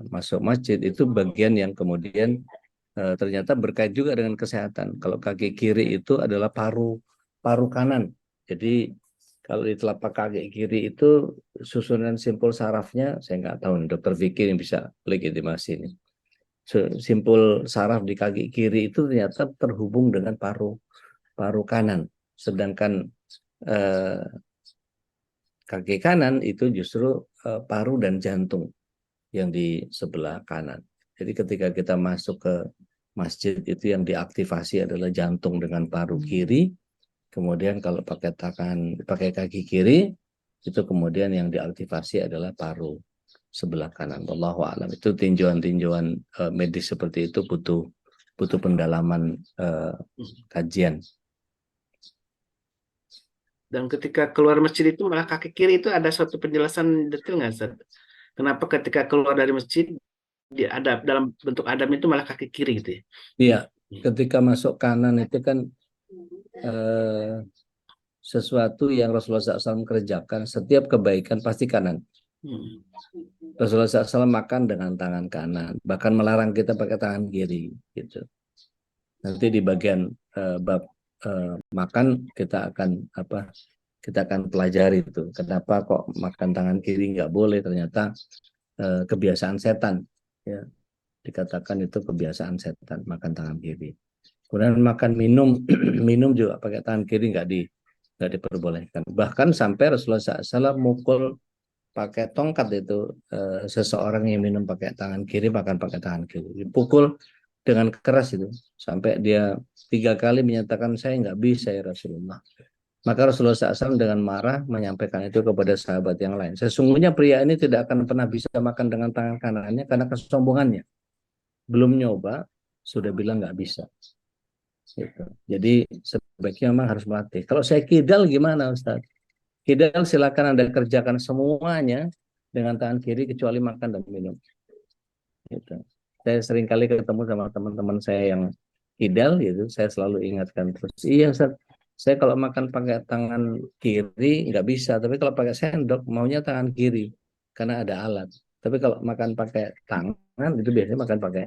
masuk masjid, itu bagian yang kemudian ternyata berkait juga dengan kesehatan. Kalau kaki kiri itu adalah paru paru kanan. Jadi kalau di telapak kaki kiri itu susunan simpul sarafnya, saya nggak tahu nih, Dokter Vicky yang bisa legitimasi ini. Simpul saraf di kaki kiri itu ternyata terhubung dengan paru paru kanan. Sedangkan eh, kaki kanan itu justru paru dan jantung yang di sebelah kanan. Jadi ketika kita masuk ke masjid itu yang diaktifasi adalah jantung dengan paru kiri. Kemudian kalau pakai kaki kiri itu kemudian yang diaktifasi adalah paru sebelah kanan. Wallahu a'lam. Itu tinjauan-tinjauan medis seperti itu butuh butuh pendalaman kajian. Dan ketika keluar masjid itu malah kaki kiri itu ada suatu penjelasan detail nggak Ustaz? Kenapa ketika keluar dari masjid ada dalam bentuk adab itu malah kaki kiri gitu ya? Iya, ketika masuk kanan itu kan eh, sesuatu yang Rasulullah SAW kerjakan, setiap kebaikan pasti kanan. Hmm. Rasulullah SAW makan dengan tangan kanan, bahkan melarang kita pakai tangan kiri. Gitu. Nanti di bagian bab makan kita akan kita akan pelajari itu. Kenapa kok makan tangan kiri nggak boleh? Ternyata kebiasaan setan. Ya, dikatakan itu kebiasaan setan makan tangan kiri. Kemudian makan minum minum juga pakai tangan kiri nggak diperbolehkan. Bahkan sampai Rasulullah SAW mukul pakai tongkat itu seseorang yang minum pakai tangan kiri makan pakai tangan kiri. Dipukul dengan keras itu sampai dia 3 kali menyatakan saya nggak bisa ya Rasulullah. Maka Rasulullah SAW dengan marah menyampaikan itu kepada sahabat yang lain. Sesungguhnya pria ini tidak akan pernah bisa makan dengan tangan kanannya karena kesombongannya. Belum nyoba, sudah bilang nggak bisa. Gitu. Jadi sebaiknya memang harus melatih. Kalau saya kidal gimana Ustaz? Kidal silakan Anda kerjakan semuanya dengan tangan kiri kecuali makan dan minum. Gitu. Saya sering kali ketemu sama teman-teman saya yang kidal gitu, saya selalu ingatkan terus. Iya Ustaz, saya kalau makan pakai tangan kiri nggak bisa, tapi kalau pakai sendok maunya tangan kiri karena ada alat. Tapi kalau makan pakai tangan itu biasanya makan pakai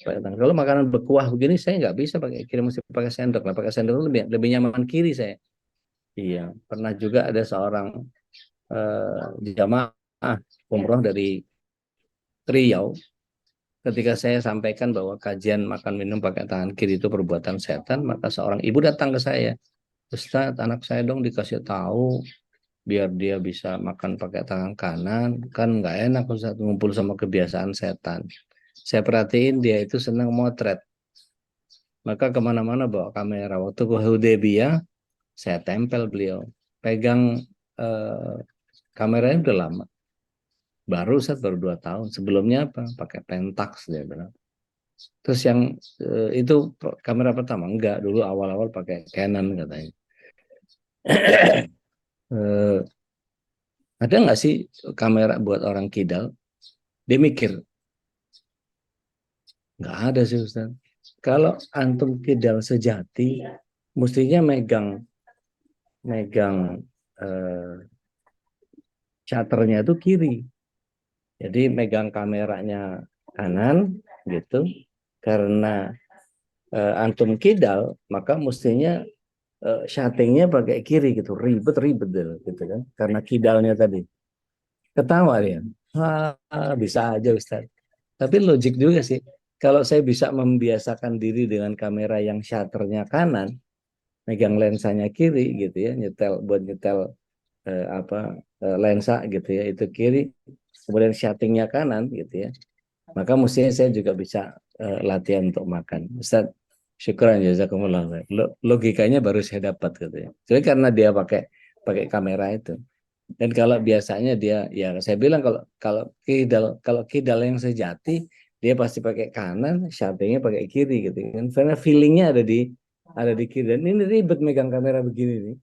tangan. Kalau makanan berkuah begini saya nggak bisa pakai kiri, mesti pakai sendok. Lah pakai sendok lebih lebih nyaman kiri saya. Iya, pernah juga ada seorang jamaah umroh dari Riau. Ketika saya sampaikan bahwa kajian makan minum pakai tangan kiri itu perbuatan setan, maka seorang ibu datang ke saya. Ustaz, anak saya dong dikasih tahu biar dia bisa makan pakai tangan kanan. Kan nggak enak Ustaz ngumpul sama kebiasaan setan. Saya perhatiin dia itu senang motret. Maka kemana-mana bawa kamera. Waktu ke Hudaybiyah, saya tempel beliau. Pegang eh, kameranya udah lama. Baru Ustaz, baru 2 tahun. Sebelumnya apa? Pakai Pentax dia bilang. Terus yang itu kamera pertama enggak, dulu awal-awal pakai Canon katanya. eh, ada nggak sih kamera buat orang kidal? Dia mikir, Nggak ada sih Ustaz. Kalau antum kidal sejati, mestinya megang megang eh, shutternya itu kiri. Jadi megang kameranya kanan gitu. Karena antum kidal, maka mestinya shuttingnya pakai kiri gitu. Ribet-ribet gitu kan. Karena kidalnya tadi. Ketawa dia. Bisa aja Ustaz. Tapi logik juga sih. Kalau saya bisa membiasakan diri dengan kamera yang shutternya kanan, megang lensanya kiri gitu ya, nyetel buat nyetel lensa gitu ya, itu kiri, kemudian shuttingnya kanan gitu ya. Maka mestinya saya juga bisa latihan untuk makan. Ustaz, syukuran jazakumullah. Logikanya baru saya dapat gitu ya. Jadi karena dia pakai pakai kamera itu. Dan kalau biasanya dia, ya saya bilang kalau kidal yang sejati dia pasti pakai kanan, shuttingnya pakai kiri gitu kan. Karena feelingnya ada di kiri. Dan ini ribet megang kamera begini nih,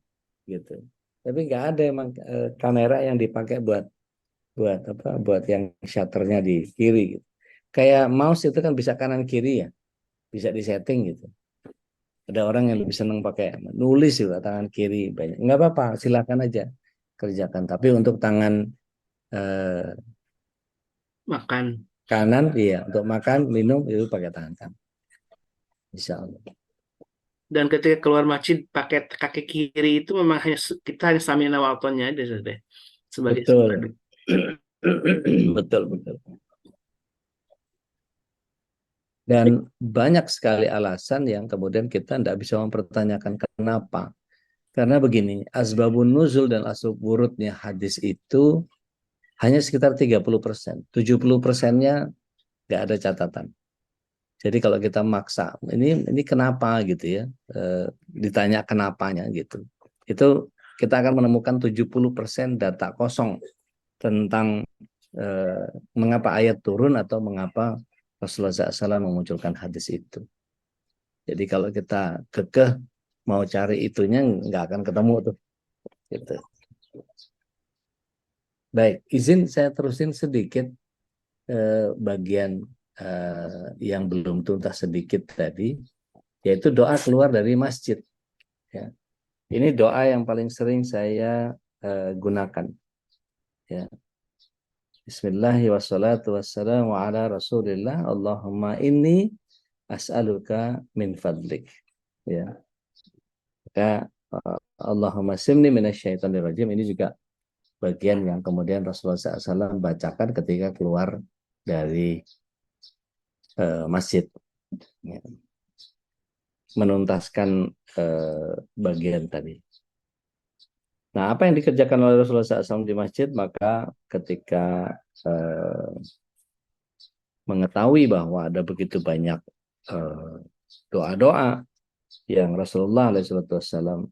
gitu. Tapi nggak ada emang kamera yang dipakai buat buat apa? Buat yang shutternya di kiri. Gitu. Kayak mouse itu kan bisa kanan kiri ya, bisa disetting gitu. Ada orang yang lebih senang pakai nulis juga tangan kiri banyak. Nggak apa-apa, silakan aja kerjakan. Tapi untuk tangan eh, Makan. kanan, iya, untuk makan, minum itu pakai tangan kanan. Insya Allah. Dan ketika keluar masjid pakai kaki kiri itu memang kita hanya samina waltonnya aja sudah sebagai Betul. sebab. Betul, betul. Dan banyak sekali alasan yang kemudian kita tidak bisa mempertanyakan kenapa. Karena begini, asbabun nuzul dan asbab wurudnya hadis itu hanya sekitar 30%. 70%-nya nggak ada catatan. Jadi kalau kita maksa, ini kenapa gitu ya, ditanya kenapanya gitu. Itu kita akan menemukan 70% data kosong tentang mengapa ayat turun atau mengapa Rasulullah SAW memunculkan hadis itu. Jadi kalau kita kekeh mau cari itunya nggak akan ketemu tuh. Gitu. Baik, izin saya terusin sedikit bagian yang belum tuntas sedikit tadi, yaitu doa keluar dari masjid. Ya. Ini doa yang paling sering saya gunakan. Ya. Bismillahirrahmanirrahim. Ala Rasulillah. Allahumma inni as'aluka min fadlik. Ya. Maka Allahumma simni minasyaitonir rajim. Ini juga bagian yang kemudian Rasulullah SAW bacakan ketika keluar dari masjid. Ya. Menuntaskan bagian tadi. Nah, apa yang dikerjakan oleh Rasulullah SAW di masjid? Maka ketika mengetahui bahwa ada begitu banyak doa-doa yang Rasulullah SAW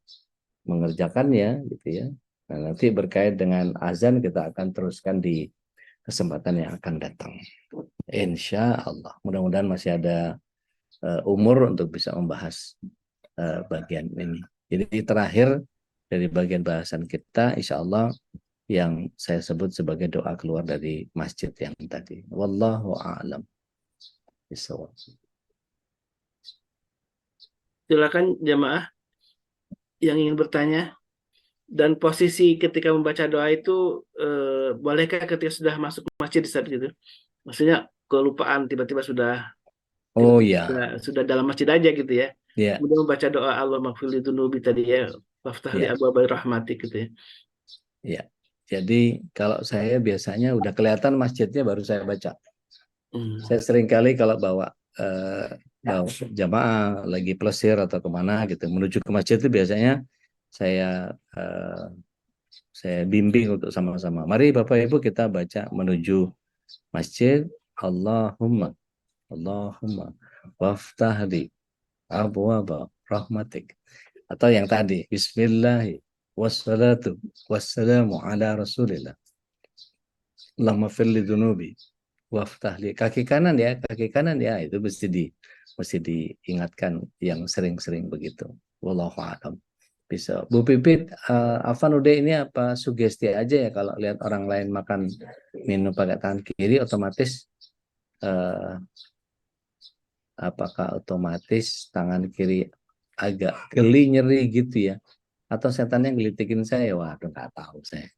mengerjakannya, gitu ya. Nah, nanti berkait dengan azan kita akan teruskan di kesempatan yang akan datang. Insya Allah. Mudah-mudahan masih ada umur untuk bisa membahas bagian ini. Jadi terakhir dari bagian bahasan kita, insya Allah yang saya sebut sebagai doa keluar dari masjid yang tadi. Wallahu a'lam. Silakan jamaah yang ingin bertanya. Dan posisi ketika membaca doa itu bolehkah ketika sudah masuk masjid saat gitu? Maksudnya kelupaan tiba-tiba Oh ya, sudah dalam masjid aja gitu ya. ya, Kemudian membaca doa Allah maghfirli dzunubi tadi ya, waftah li ya, abwaaba rahmatik gitu ya. ya. Jadi kalau saya biasanya udah kelihatan masjidnya baru saya baca. Hmm. Saya sering kali kalau bawa jamaah lagi plesir atau kemana gitu menuju ke masjid itu biasanya saya saya bimbing untuk sama-sama. Mari Bapak Ibu kita baca menuju masjid. Allahumma Allahumma waftah li abwaaba rahmatik. Atau yang tadi Bismillahi wassalatu wassalamu ala Rasulillah. Allahumma firli dunubi waftah li. Kaki kanan ya itu mesti diingatkan yang sering-sering begitu. Wallahu a'lam. Bisa. Bu Pipit, Afan udah ini apa sugesti aja ya kalau lihat orang lain makan minum pakai tangan kiri otomatis uh, apakah otomatis tangan kiri agak geli nyeri gitu ya? Atau setan yang gelitikin saya? Waduh, nggak tahu saya.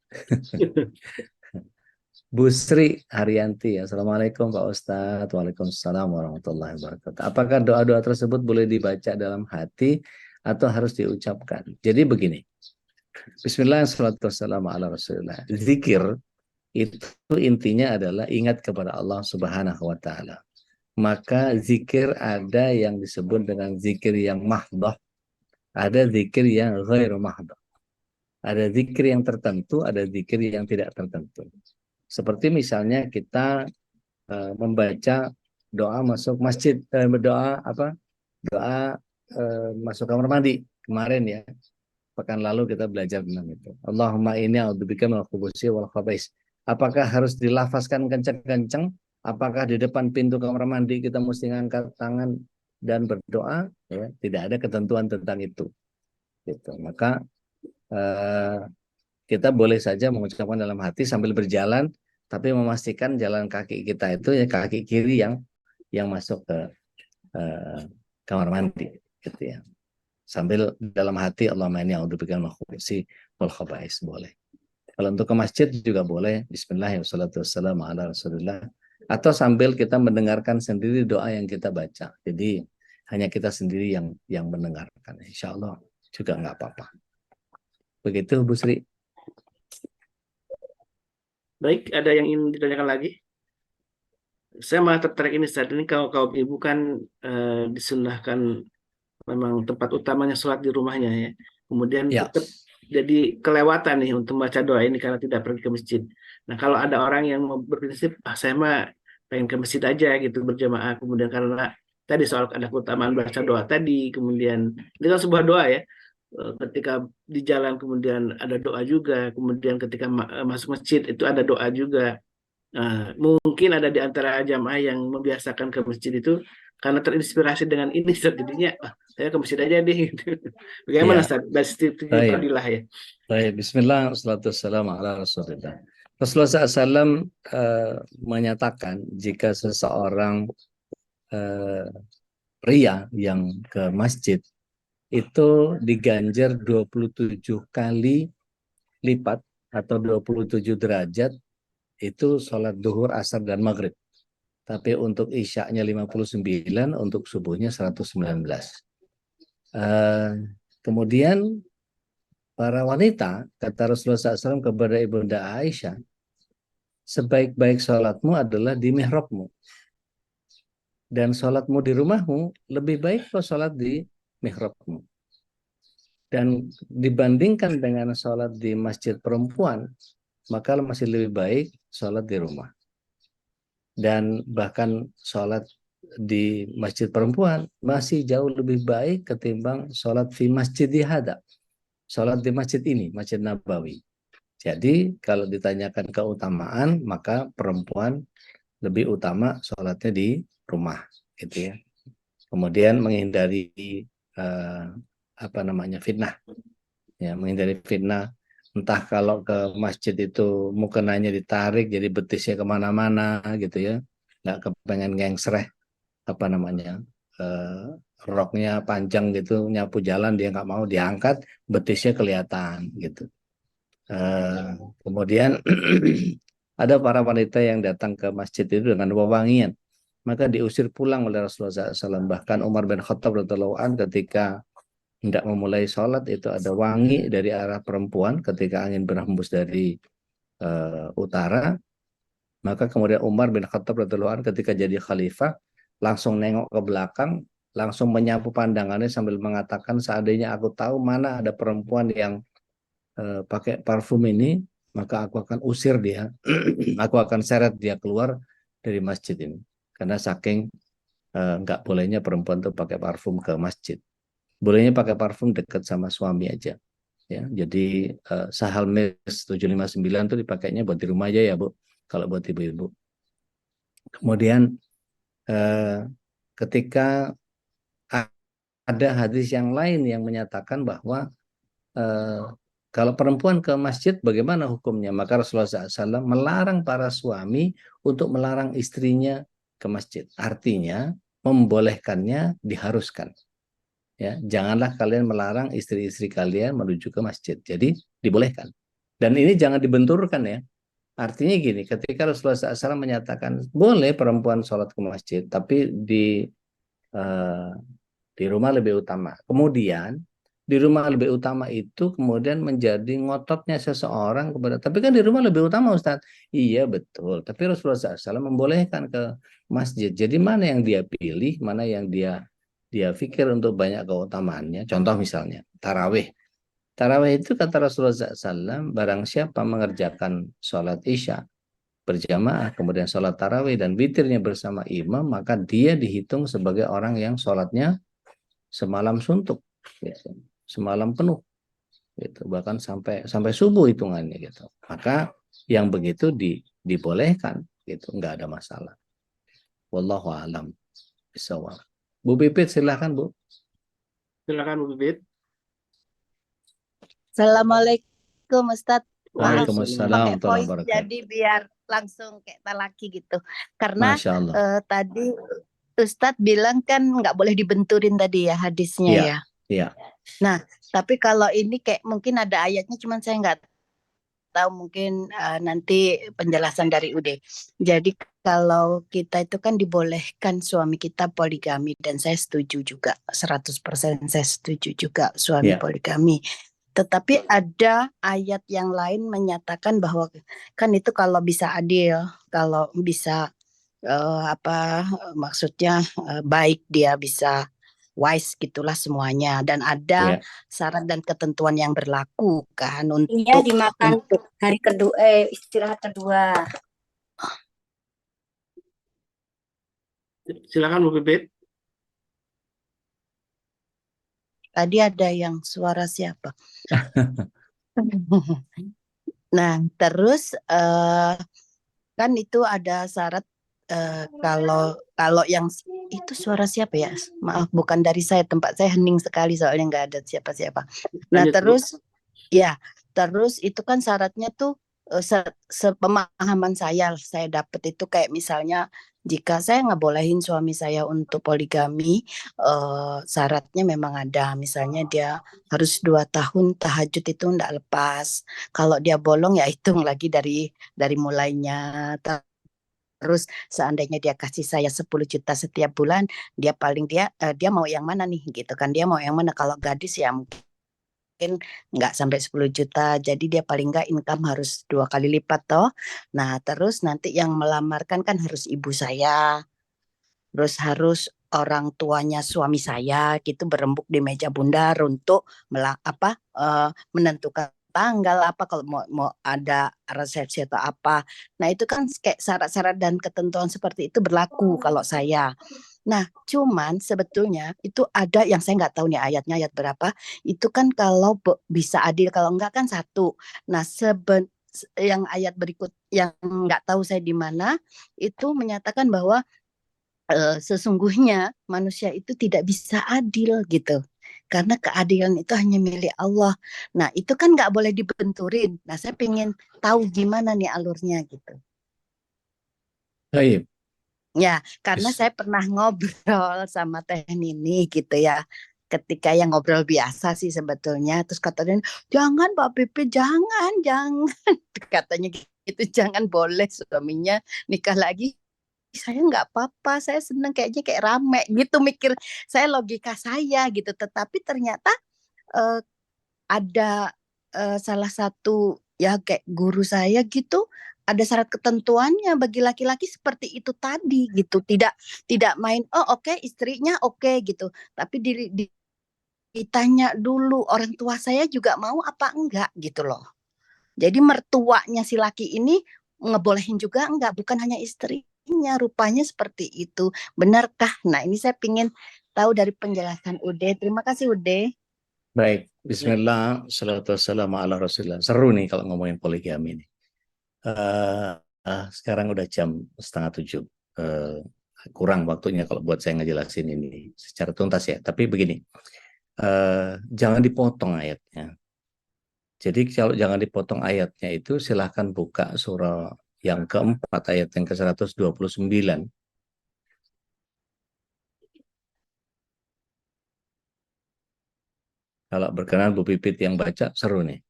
Bu Sri Haryanti, Assalamualaikum Pak Ustadz. Waalaikumsalam warahmatullahi wabarakatuh. Apakah doa-doa tersebut boleh dibaca dalam hati atau harus diucapkan? Jadi begini, Bismillahirrahmanirrahim. Zikir itu intinya adalah ingat kepada Allah Subhanahu wa Ta'ala. Maka zikir ada yang disebut dengan zikir yang mahdoh, ada zikir yang ghairu mahdoh. Ada zikir yang tertentu, ada zikir yang tidak tertentu. Seperti misalnya kita membaca doa masuk masjid, doa masuk kamar mandi kemarin ya, pekan lalu kita belajar tentang itu. Allahumma inni a'udzubika minal khubuthi wal khaba'is. Apakah harus dilafazkan kencang-kencang? Apakah di depan pintu kamar mandi kita mesti ngangkat tangan dan berdoa? Ya, tidak ada ketentuan tentang itu. Gitu. Maka kita boleh saja mengucapkan dalam hati sambil berjalan, tapi memastikan jalan kaki kita itu ya kaki kiri yang masuk ke kamar mandi, gitu ya. Sambil dalam hati Allahumma inni a'udzubika minal khubuthi wal khaba'is, boleh. Kalau untuk ke masjid juga boleh, Bismillahirrahmanirrahim, atau sambil kita mendengarkan sendiri doa yang kita baca. Jadi hanya kita sendiri yang mendengarkan. Insya Allah juga nggak apa-apa. Begitu Bu Sri. Baik, ada yang ingin ditanyakan lagi? Saya malah tertarik ini saat ini, kalau kaum ibu kan disunahkan memang tempat utamanya sholat di rumahnya ya. Kemudian Ya. tetap jadi kelewatan nih untuk membaca doa ini karena tidak pergi ke masjid. Nah, kalau ada orang yang berprinsip, saya mah pengen ke masjid aja gitu berjamaah, kemudian karena tadi soal ada keutamaan baca doa tadi, kemudian itu kan sebuah doa ya. Ketika di jalan kemudian ada doa juga, kemudian ketika masuk masjid itu ada doa juga. Nah, mungkin ada di antara jamaah yang membiasakan ke masjid itu karena terinspirasi dengan ini, jadinya saya ke masjid aja deh. Gitu. Bagaimana Ya. Ustaz? Dari Fadilah ya. Baik, Bismillah, wassalatu wassalamu ala Rasulillah. Rasulullah SAW menyatakan jika seseorang pria yang ke masjid itu diganjar 27 kali lipat atau 27 derajat itu sholat duhur, asar, dan maghrib. Tapi untuk isyaknya 59, untuk subuhnya 119. Kemudian para wanita, kata Rasulullah SAW kepada Ibunda Aisyah, sebaik-baik sholatmu adalah di mihrabmu. Dan sholatmu di rumahmu lebih baik kalau sholat di mihrabmu. Dan dibandingkan dengan sholat di masjid perempuan, maka masih lebih baik sholat di rumah. Dan bahkan sholat di masjid perempuan masih jauh lebih baik ketimbang sholat di masjid hadza. Sholat di masjid ini, Masjid Nabawi. Jadi kalau ditanyakan keutamaan, maka perempuan lebih utama sholatnya di rumah, gitu ya. Kemudian menghindari fitnah, ya, menghindari fitnah. Entah kalau ke masjid itu mukenanya ditarik, jadi betisnya kemana-mana, gitu ya. Nggak kepengen ngengsreh, roknya panjang gitu, nyapu jalan dia nggak mau diangkat, betisnya kelihatan, gitu. Kemudian ada para wanita yang datang ke masjid itu dengan wewangian, maka diusir pulang oleh Rasulullah SAW. Bahkan Umar bin Khattab radhiyallahu anhu ketika hendak memulai sholat itu ada wangi dari arah perempuan ketika angin berhembus dari utara. Maka kemudian Umar bin Khattab radhiyallahu anhu ketika jadi khalifah langsung nengok ke belakang, langsung menyapu pandangannya sambil mengatakan, seandainya aku tahu mana ada perempuan yang pakai parfum ini, maka aku akan usir dia, aku akan seret dia keluar dari masjid ini. Karena saking nggak bolehnya perempuan tuh pakai parfum ke masjid. Bolehnya pakai parfum dekat sama suami aja. Ya, jadi Sahal Mes 759 tuh dipakainya buat di rumah aja ya, Bu. Kalau buat ibu-ibu. Kemudian ketika ada hadis yang lain yang menyatakan bahwa kalau perempuan ke masjid bagaimana hukumnya? Maka Rasulullah SAW melarang para suami untuk melarang istrinya ke masjid. Artinya membolehkannya diharuskan. Ya, janganlah kalian melarang istri-istri kalian menuju ke masjid. Jadi dibolehkan. Dan ini jangan dibenturkan ya. Artinya gini, ketika Rasulullah SAW menyatakan boleh perempuan sholat ke masjid, tapi eh, di rumah lebih utama. Kemudian di rumah lebih utama itu kemudian menjadi ngototnya seseorang kepada, tapi kan di rumah lebih utama Ustadz. Iya betul, tapi Rasulullah SAW membolehkan ke masjid. Jadi mana yang dia pilih, mana yang dia pikir untuk banyak keutamaannya. Contoh misalnya tarawih. Tarawih itu kata Rasulullah SAW, barang siapa mengerjakan sholat isya berjamaah, kemudian sholat tarawih dan witirnya bersama imam, maka dia dihitung sebagai orang yang sholatnya semalam suntuk, gitu. Semalam penuh, gitu. Bahkan sampai sampai subuh hitungannya, gitu. Maka yang begitu dibolehkan, gitu, nggak ada masalah. Wallahu a'lam bishawab. Bu Pipit silahkan Bu. Silakan Bu Bibit. Assalamualaikum Ustadz. Maaf Waalaikumsalam. Waalaikumsalam pakai warahmatullahi voice wabarakatuh. jadi biar langsung kayak talaki gitu. Karena Masya Allah. tadi Ustadz bilang kan nggak boleh dibenturin tadi ya hadisnya Iya, ya. iya. Nah, tapi kalau ini kayak mungkin ada ayatnya, cuman saya nggak tahu, mungkin nanti penjelasan dari Ude. Jadi kalau kita itu kan dibolehkan suami kita poligami, dan saya setuju juga 100% saya setuju juga suami Iya. poligami. Tetapi ada ayat yang lain menyatakan bahwa kan itu kalau bisa adil, kalau bisa maksudnya baik, dia bisa wise gitulah semuanya, dan ada Iya. syarat dan ketentuan yang berlaku kan Iya, untuk dimakan hari kedua, istirahat kedua. Silakan Bu Bibit. tadi ada yang suara siapa? Nah, terus kan itu ada syarat kalau yang itu suara siapa ya? Maaf, bukan dari saya, tempat saya hening sekali soalnya nggak ada siapa-siapa. Nah, Lanjut, Bu. terus ya, terus itu kan syaratnya tuh sepemahaman saya dapat itu kayak misalnya jika saya ngebolehin suami saya untuk poligami, syaratnya memang ada, misalnya dia harus 2 tahun tahajud itu enggak lepas. Kalau dia bolong ya hitung lagi dari mulainya. Terus seandainya dia kasih saya 10 juta setiap bulan, dia dia mau yang mana nih gitu kan. Dia mau yang mana, kalau gadis ya mungkin nggak sampai 10 juta. Jadi dia paling nggak income harus 2 kali lipat toh. Nah, terus nanti yang melamarkan kan harus ibu saya. Terus harus orang tuanya suami saya gitu berembuk di meja bundar untuk menentukan tanggal apa kalau mau ada resepsi atau apa. Nah, itu kan kayak syarat-syarat dan ketentuan seperti itu berlaku kalau saya. Nah, cuman sebetulnya itu ada yang saya nggak tahu nih ayatnya ayat berapa. Itu kan kalau bisa adil, kalau enggak kan satu. Nah, yang ayat berikut yang nggak tahu saya di mana itu menyatakan bahwa sesungguhnya manusia itu tidak bisa adil gitu. Karena keadilan itu hanya milik Allah. Nah, itu kan nggak boleh dibenturin. Nah, saya pengen tahu gimana nih alurnya gitu. Baik. Ya, karena saya pernah ngobrol sama Teh Nini gitu ya. Ketika yang ngobrol biasa sih sebetulnya. Terus katanya, jangan Pak Pipi, jangan. Katanya gitu, jangan, boleh suaminya nikah lagi. Saya nggak apa-apa, saya seneng, kayaknya kayak rame gitu mikir saya, logika saya gitu. Tetapi ternyata eh, ada salah satu ya kayak guru saya gitu, ada syarat ketentuannya bagi laki-laki seperti itu tadi gitu. Tidak main oke, istrinya oke gitu, tapi ditanya dulu orang tua saya juga mau apa enggak gitu loh. Jadi mertuanya si laki ini ngebolehin juga enggak, bukan hanya istrinya, rupanya seperti itu. Benarkah? Nah, ini saya ingin tahu dari penjelasan Ude. Terima kasih Ude. Baik, Bismillah, salatu wassalamu ala Rasulillah. Seru nih kalau ngomongin poligami ini. Sekarang udah jam 6:30. Kurang waktunya kalau buat saya ngejelasin ini secara tuntas ya. Tapi begini, jangan dipotong ayatnya. Jadi kalau jangan dipotong ayatnya itu silahkan buka surah yang keempat ayat yang ke-129. Kalau berkenan Bu Pipit yang baca, seru nih.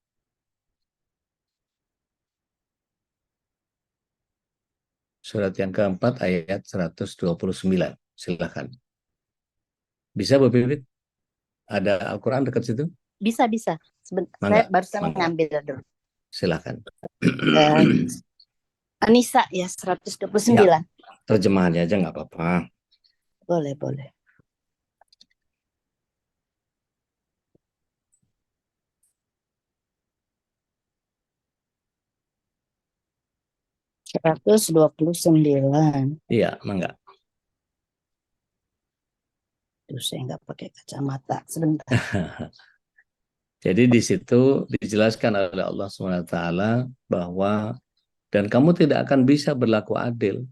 Surat yang keempat ayat 129. Silakan. Bisa Bu Pipit? Ada Al-Quran dekat situ? Bisa, bisa. Sebentar, saya Mangga, barusan mangga. ngambil dulu. Silakan. Anissa ya, 129. Terjemahannya aja nggak apa-apa. Boleh, boleh. $129. Iya, mangga. Terus saya nggak pakai kacamata. Sebentar. Jadi di situ dijelaskan oleh Allah SWT bahwa dan kamu tidak akan bisa berlaku adil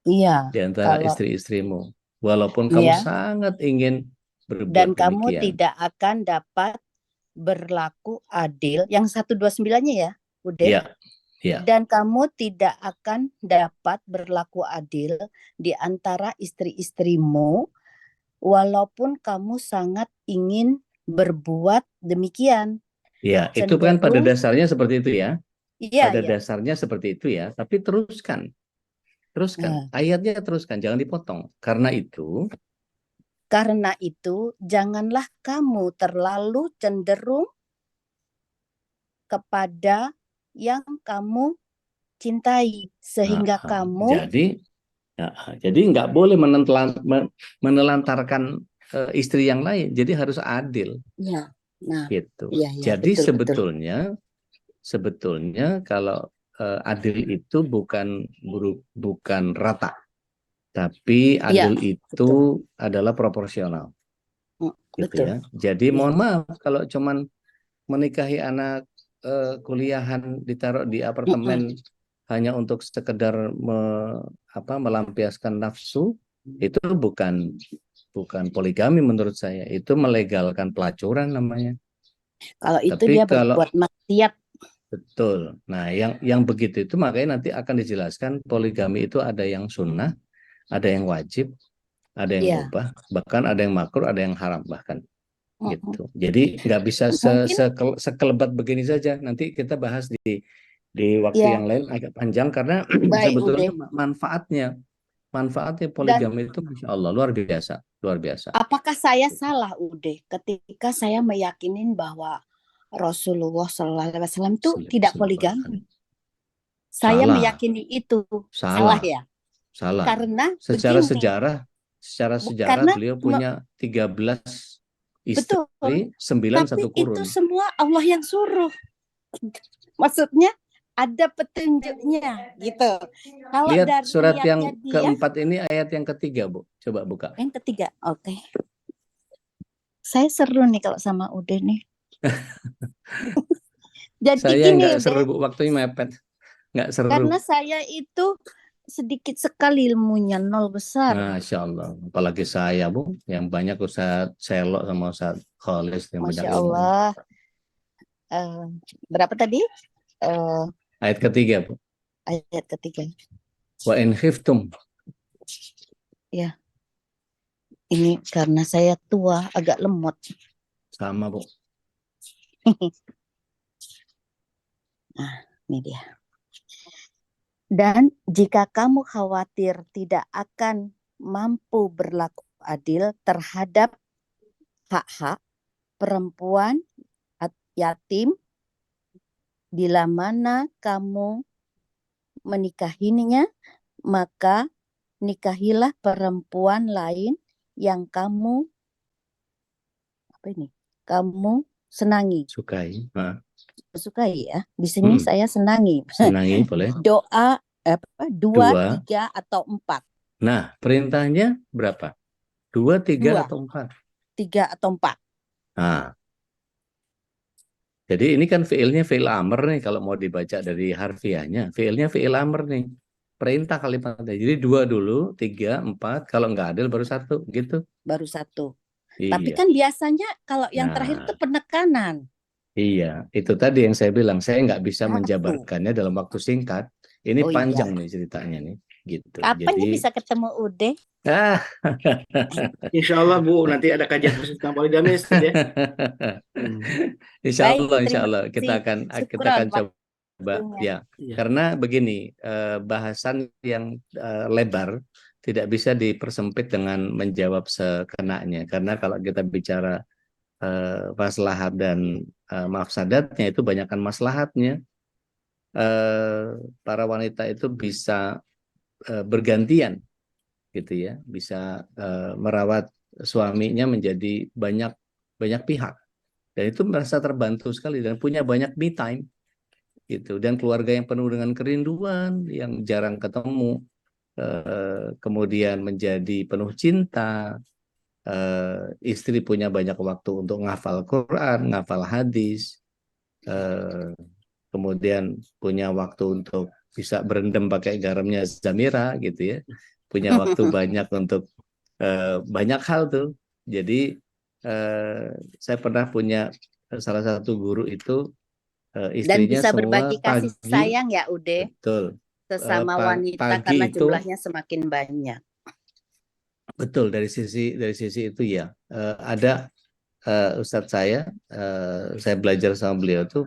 Iya, di antara kalau istri-istrimu, walaupun kamu iya, sangat ingin berbuat dan kamu demikian. tidak akan dapat berlaku adil. Yang 129-nya ya, udah. Iya, iya, Dan kamu tidak akan dapat berlaku adil di antara istri-istrimu, walaupun kamu sangat ingin berbuat demikian. iya. Itu kan pada Cenderung, dasarnya seperti itu ya. iya, Pada iya. dasarnya seperti itu ya. Tapi teruskan, Nah, ayatnya teruskan, jangan dipotong. Karena itu, janganlah kamu terlalu cenderung kepada yang kamu cintai, sehingga kamu jadi nggak boleh menelantarkan istri yang lain. Jadi harus adil. ya, nah, Gitu. iya, iya, Jadi betul, betul. sebetulnya kalau adil itu bukan rata, tapi Iya, adil itu betul. adalah proporsional, gitu Betul. ya. Jadi Iya. mohon maaf kalau cuman menikahi anak kuliahan ditaruh di apartemen hanya untuk sekedar melampiaskan nafsu, itu bukan poligami menurut saya. Itu melegalkan pelacuran namanya. Kalau itu Tapi dia kalau berbuat maksiat. betul. Nah, yang begitu itu makanya nanti akan dijelaskan poligami itu ada yang sunnah, ada yang wajib, ada yang Iya. mubah, bahkan ada yang makruh, ada yang haram bahkan. Mm-mm. Gitu. Jadi nggak bisa Mungkin sekelebat begini saja. Nanti kita bahas di waktu ya, yang lain agak panjang karena baik sebetulnya Ude. manfaatnya Dan poligami itu Masya Allah luar biasa, luar biasa. apakah saya salah Ude ketika saya meyakinin bahwa Rasulullah SAW itu tidak poligami? Saya Salah, meyakini itu salah, salah ya. salah. Karena Secara begini, sejarah karena beliau punya 13 betul, istri, 9 tapi satu itu kurun. semua Allah yang suruh. Maksudnya ada petunjuknya gitu. Kalau Lihat dari surat yang niatnya dia, keempat ini ayat yang ketiga, Bu. Coba buka. yang ketiga, oke. Saya seru nih kalau sama Ude nih. Jadi Saya gini nggak Ude, seru, Bu. Waktunya mepet. Nggak seru. karena saya itu sedikit sekali ilmunya, nol besar. Masya Allah. Apalagi saya, Bu. Yang banyak Ustaz Selok sama Ustaz Khalis yang banyak Masya ilmu. Allah. Berapa tadi? Ayat ketiga, Bu. Ayat ketiga. Wa in khiftum. Ya, ini karena saya tua, agak lemot. Sama, Bu. Nah, ini dia. Dan jika kamu khawatir tidak akan mampu berlaku adil terhadap hak-hak perempuan yatim, bila mana kamu menikahinya, maka nikahilah perempuan lain yang kamu senangi. Sukai ya. Di sini saya senangi. Senangi boleh. Doa 2, 3 atau 4. Nah, perintahnya berapa? 2, 3 atau 4? 3 atau 4. Nah. Jadi ini kan fiilnya fiil amr nih kalau mau dibaca dari harfiahnya. Fiilnya fiil amr nih. Perintah kalimatnya. Jadi 2 dulu, 3, 4. Kalau nggak adil baru 1 gitu. Baru 1. Iya. Tapi kan biasanya kalau yang terakhir itu penekanan. Iya, itu tadi yang saya bilang. Saya nggak bisa menjabarkannya dalam waktu singkat. Ini panjang nih ceritanya nih. gitu. Kapan nih Jadi bisa ketemu Ude? Insya Allah Bu, nanti ada kajian khusus tentang poligami Ustaz ya. Insya Baik, terima Allah kita kasih. akan Syukron coba waktunya. ya. Iya. Karena begini, bahasan yang lebar tidak bisa dipersempit dengan menjawab sekenanya. Karena kalau kita bicara maslahat dan mafsadatnya, itu banyakkan maslahatnya. Para wanita itu bisa bergantian, gitu ya, bisa merawat suaminya menjadi banyak pihak, dan itu merasa terbantu sekali dan punya banyak me time, gitu, dan keluarga yang penuh dengan kerinduan yang jarang ketemu, kemudian menjadi penuh cinta. Istri punya banyak waktu untuk ngafal Quran, ngafal hadis, kemudian punya waktu untuk bisa berendam pakai garamnya Zamira, gitu ya, punya waktu banyak untuk banyak hal tuh. Jadi saya pernah punya salah satu guru itu, Dan istrinya bisa semua berbagi kasih pagi, sayang ya Ude betul, sesama wanita pagi karena itu jumlahnya semakin banyak. betul, dari sisi itu ya. Ada Ustadz saya belajar sama beliau tuh,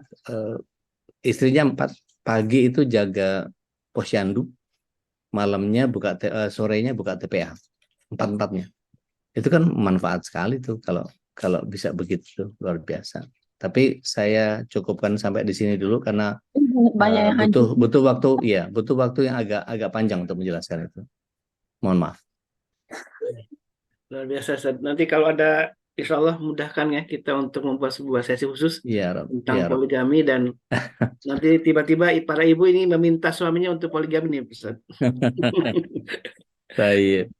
istrinya 4 pagi itu jaga posyandu, malamnya sorenya buka TPA, 4-4-nya. Itu kan manfaat sekali tuh kalau bisa begitu, luar biasa. Tapi saya cukupkan sampai di sini dulu karena Banyak yang hancur. butuh waktu yang agak panjang untuk menjelaskan itu. Mohon maaf. Luar biasa Ustaz. Nanti kalau ada, insya Allah mudahkan ya kita untuk membuat sebuah sesi khusus Iya, Rob. tentang Iya, Rob. poligami, dan nanti tiba-tiba para ibu ini meminta suaminya untuk poligami nih Ustaz. Baik.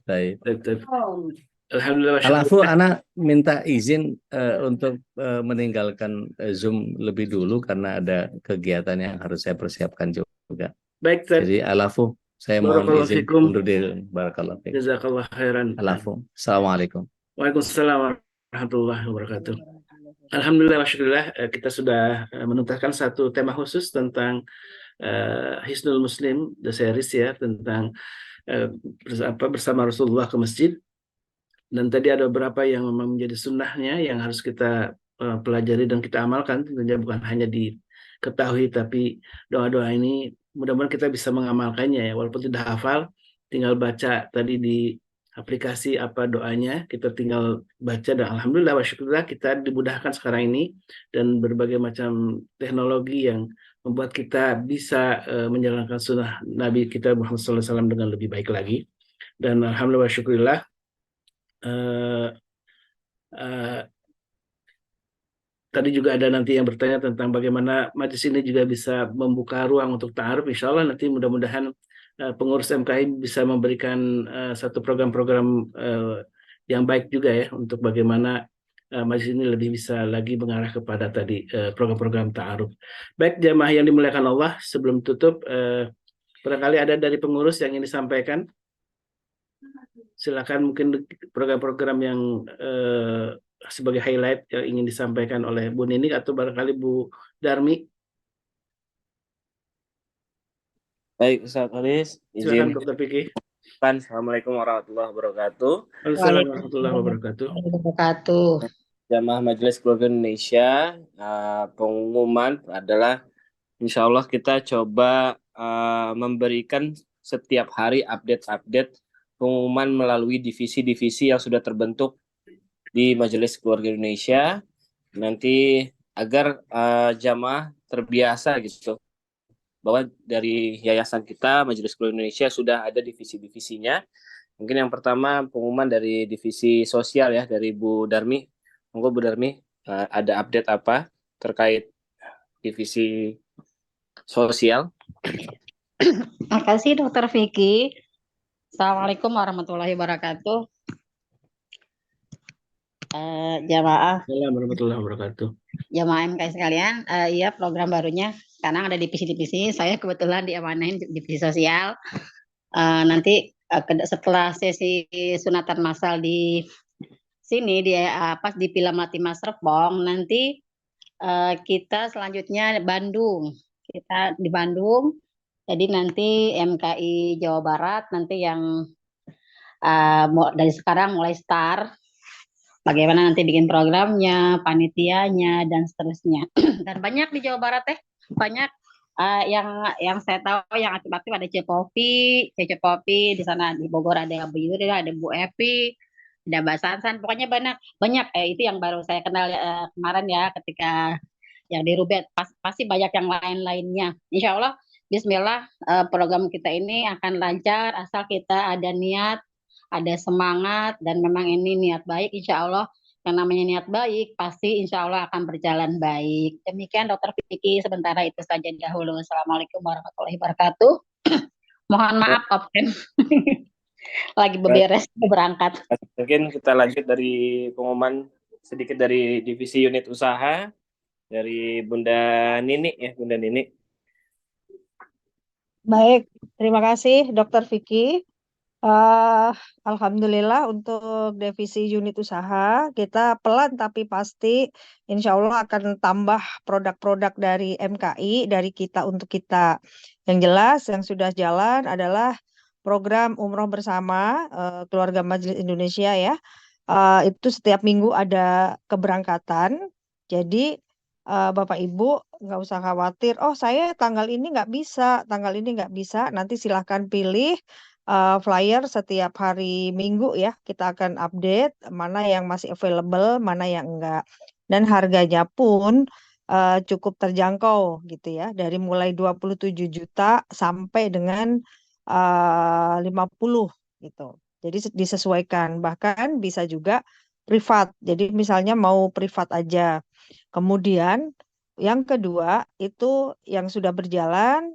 Alhamdulillah. Alafu, anak minta izin untuk meninggalkan Zoom lebih dulu karena ada kegiatan yang harus saya persiapkan juga. Baik Ustaz. Jadi alafu, saya mohon Barakallahu izin fikum. undur diri. Barakallahu fikum. Jazakallah khairan. Alafu. Assalamualaikum. Waalaikumsalam warahmatullahi wabarakatuh. Alhamdulillah wa syukurillah, kita sudah menuntaskan satu tema khusus tentang Hisnul Muslim, the series ya, tentang bersama Rasulullah ke masjid. Dan tadi ada beberapa yang memang menjadi sunnahnya yang harus kita pelajari dan kita amalkan. Tentunya bukan hanya diketahui, tapi doa-doa ini mudah-mudahan kita bisa mengamalkannya ya, walaupun tidak hafal, tinggal baca tadi di aplikasi apa doanya, kita tinggal baca, dan alhamdulillah wa syukurillah kita dimudahkan sekarang ini dan berbagai macam teknologi yang membuat kita bisa menjalankan sunnah Nabi kita Muhammad SAW dengan lebih baik lagi. Dan alhamdulillah wa syukurillah, tadi juga ada nanti yang bertanya tentang bagaimana majelis ini juga bisa membuka ruang untuk ta'aruf. Insya Allah nanti mudah-mudahan pengurus MKI bisa memberikan satu program-program yang baik juga ya, untuk bagaimana majelis ini lebih bisa lagi mengarah kepada tadi program-program ta'aruf. Baik jamaah yang dimuliakan Allah, sebelum tutup barangkali ada dari pengurus yang ingin disampaikan. Silakan, mungkin program-program yang sebagai highlight yang ingin disampaikan oleh Bu Nini atau barangkali Bu Darmi. Baik, Ustaz Haris, Silakan izin. Dr. Fikri. Assalamualaikum warahmatullahi wabarakatuh. Waalaikumsalam warahmatullahi wabarakatuh. Jamaah Majelis Keluarga Indonesia, pengumuman adalah insya Allah kita coba memberikan setiap hari update pengumuman melalui divisi-divisi yang sudah terbentuk di Majelis Keluarga Indonesia, nanti agar jamaah terbiasa gitu bahwa dari yayasan kita Majelis Keluarga Indonesia sudah ada divisi-divisinya. Mungkin yang pertama pengumuman dari divisi sosial ya, dari Bu Darmi. Monggo Bu Darmi, ada update apa terkait divisi sosial? Terima kasih Dr. Vicky. Assalamualaikum warahmatullahi wabarakatuh. Jamaah Assalamualaikum warahmatullahi wabarakatuh. Jamaah MKI sekalian, iya program barunya karena ada divisi-divisi. Saya kebetulan diamanahin divisi sosial. Nanti setelah sesi sunatan massal di sini di Pilamati Mas Repong, nanti kita selanjutnya Bandung. Kita di Bandung Jadi nanti MKI Jawa Barat nanti yang dari sekarang mulai start bagaimana nanti bikin programnya, panitianya dan seterusnya. Dan banyak di Jawa Barat banyak yang saya tahu yang aktif-aktif ada Cece Popi di sana di Bogor ada Bu Yuri, ada Bu Evi, ada Mbak Sansan, pokoknya banyak banyak itu yang baru saya kenal kemarin ya ketika yang di Rubet pasti banyak yang lain-lainnya. Insya Allah Bismillah program kita ini akan lancar asal kita ada niat, ada semangat dan memang ini niat baik insya Allah yang namanya niat baik pasti insya Allah akan berjalan baik. Demikian Dokter Vicky sementara itu saja dahulu. Assalamualaikum warahmatullahi wabarakatuh. Mohon maaf absen lagi beberes berangkat. Mungkin kita lanjut dari pengumuman sedikit dari divisi unit usaha dari Bunda Nini ya, Bunda Nini. Baik, terima kasih Dokter Vicky. Alhamdulillah untuk divisi unit usaha kita pelan tapi pasti insya Allah akan tambah produk-produk dari MKI dari kita untuk kita. Yang jelas yang sudah jalan adalah program umroh bersama keluarga Majelis Indonesia ya. Itu setiap minggu ada keberangkatan. Jadi Bapak Ibu nggak usah khawatir. Oh saya tanggal ini nggak bisa, tanggal ini nggak bisa. Nanti silahkan pilih flyer setiap hari Minggu ya. Kita akan update mana yang masih available, mana yang enggak. Dan harganya pun cukup terjangkau gitu ya. Dari mulai 27 juta sampai dengan 50 gitu. Jadi disesuaikan. Bahkan bisa juga privat. Jadi misalnya mau privat aja. Kemudian yang kedua itu yang sudah berjalan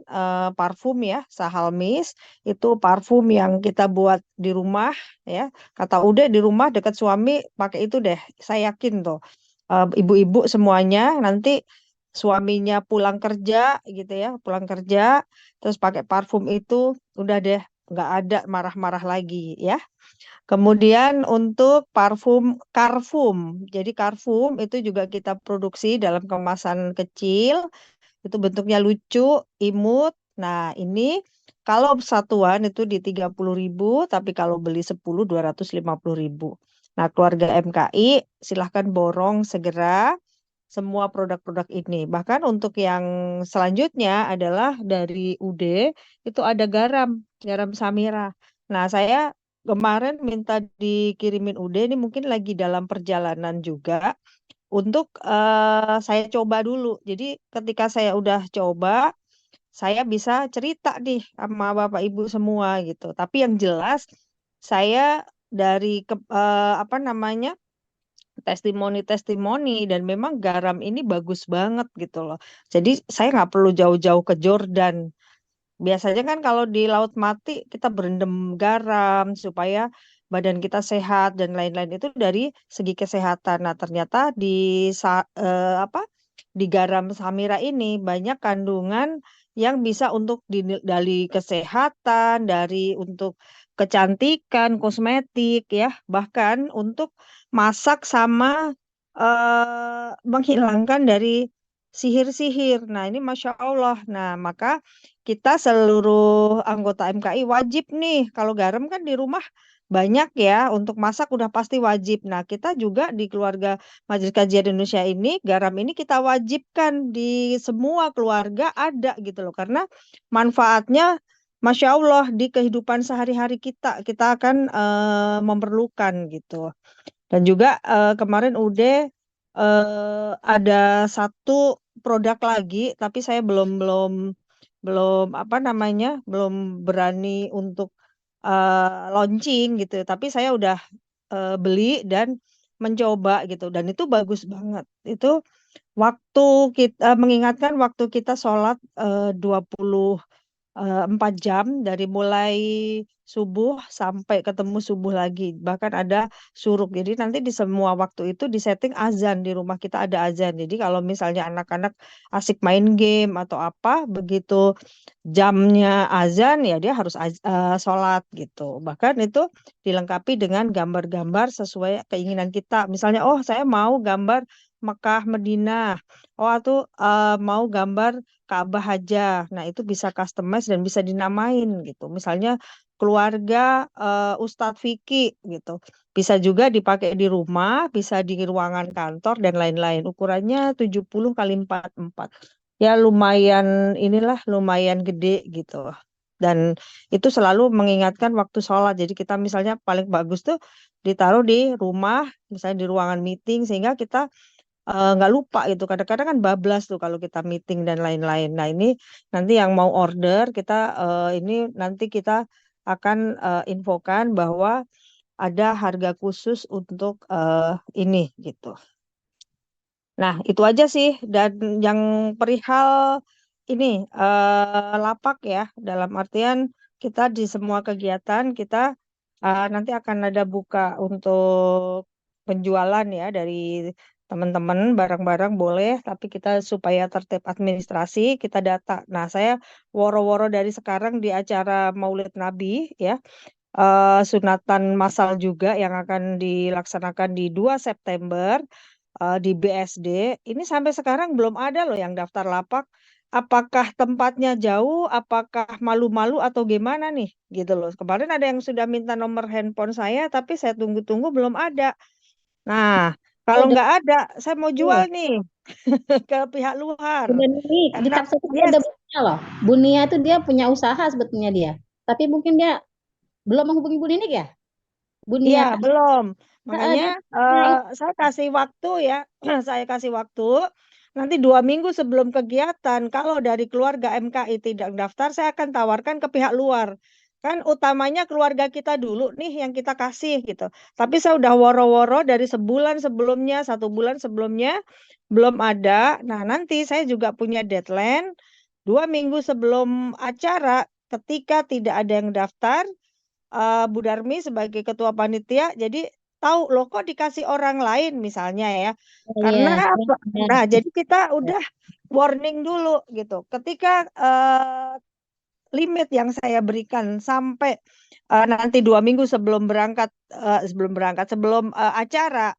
parfum ya, Sahalmis itu parfum yang kita buat di rumah ya. Kata Ude di rumah dekat suami pakai itu deh. Saya yakin tuh ibu-ibu semuanya nanti suaminya pulang kerja gitu ya, pulang kerja terus pakai parfum itu udah deh nggak ada marah-marah lagi ya. Kemudian untuk parfum Karfum. Jadi Karfum itu juga kita produksi dalam kemasan kecil. Itu bentuknya lucu, imut. Nah, ini kalau satuan itu di 30.000, tapi kalau beli 10 250.000. Nah, keluarga MKI silahkan borong segera semua produk-produk ini. Bahkan untuk yang selanjutnya adalah dari UD itu ada garam, garam Samira. Nah, saya kemarin minta dikirimin UD ini mungkin lagi dalam perjalanan juga untuk saya coba dulu. Jadi ketika saya udah coba, saya bisa cerita nih sama Bapak Ibu semua gitu. Tapi yang jelas saya dari apa namanya testimoni-testimoni dan memang garam ini bagus banget gitu loh. Jadi saya nggak perlu jauh-jauh ke Jordan. Biasanya kan kalau di Laut Mati kita berendam garam supaya badan kita sehat dan lain-lain itu dari segi kesehatan. Nah, ternyata apa di garam Samira ini banyak kandungan yang bisa untuk dari kesehatan, dari untuk kecantikan, kosmetik ya, bahkan untuk masak sama menghilangkan dari sihir-sihir. Nah, ini Masya Allah. Nah, maka kita seluruh anggota MKI wajib nih, kalau garam kan di rumah banyak ya, untuk masak udah pasti wajib. Nah, kita juga di keluarga Majelis Kajian Indonesia ini, garam ini kita wajibkan di semua keluarga ada gitu loh, karena manfaatnya Masya Allah di kehidupan sehari-hari kita akan memerlukan gitu. Dan juga kemarin ada satu produk lagi, tapi saya belum apa namanya, belum berani untuk launching gitu. Tapi saya udah beli dan mencoba gitu, dan itu bagus banget. Itu waktu kita mengingatkan waktu kita sholat 4 jam dari mulai subuh sampai ketemu subuh lagi. Bahkan ada suruk. Jadi nanti di semua waktu itu disetting azan. Di rumah kita ada azan. Jadi kalau misalnya anak-anak asik main game atau apa, begitu jamnya azan ya dia harus sholat gitu. Bahkan itu dilengkapi dengan gambar-gambar sesuai keinginan kita. Misalnya, oh saya mau gambar Mekah, Madinah. Oh, atau mau gambar Ka'bah aja. Nah, itu bisa customize dan bisa dinamain gitu. Misalnya keluarga Ustadz Vicky gitu. Bisa juga dipakai di rumah, bisa di ruangan kantor dan lain-lain. Ukurannya 70 kali 44. Ya lumayan inilah lumayan gede gitu. Dan itu selalu mengingatkan waktu sholat. Jadi kita misalnya paling bagus tuh ditaruh di rumah, misalnya di ruangan meeting sehingga kita nggak lupa gitu. Kadang-kadang kan bablas tuh kalau kita meeting dan lain-lain. Nah ini nanti yang mau order kita ini nanti kita akan infokan bahwa ada harga khusus untuk ini gitu. Nah itu aja sih dan yang perihal ini lapak ya dalam artian kita di semua kegiatan kita nanti akan ada buka untuk penjualan ya dari teman-teman barang-barang boleh, tapi kita supaya tertib administrasi kita data. Nah, saya woro-woro dari sekarang di acara Maulid Nabi ya, sunatan massal juga yang akan dilaksanakan di 2 September di BSD. Ini sampai sekarang belum ada loh yang daftar lapak. Apakah tempatnya jauh, apakah malu-malu atau gimana nih? Gitu loh. Kemarin ada yang sudah minta nomor handphone saya, tapi saya tunggu-tunggu belum ada. Nah, Oh, kalau nggak ada, saya mau jual betul. nih ke pihak luar. Udah nih, di Karena, Kapsul itu yes, ada Bunia loh. Bunia itu dia punya usaha sebetulnya dia. Tapi mungkin dia belum menghubungi Bu Ninik ya? Bunia iya kan? belum. Makanya Dia punya saya kasih waktu ya, saya kasih waktu. Nanti 2 minggu sebelum kegiatan, kalau dari keluarga MKI tidak daftar, saya akan tawarkan ke pihak luar. Kan utamanya keluarga kita dulu nih yang kita kasih gitu. Tapi saya udah woro-woro dari sebulan sebelumnya, 1 bulan sebelumnya belum ada. Nah nanti saya juga punya deadline 2 minggu sebelum acara. Ketika tidak ada yang daftar, Bu Darmi sebagai ketua panitia jadi tahu loh kok dikasih orang lain misalnya ya. oh Karena iya, apa? Nah, jadi kita udah warning dulu gitu. Ketika limit yang saya berikan sampai nanti 2 minggu sebelum acara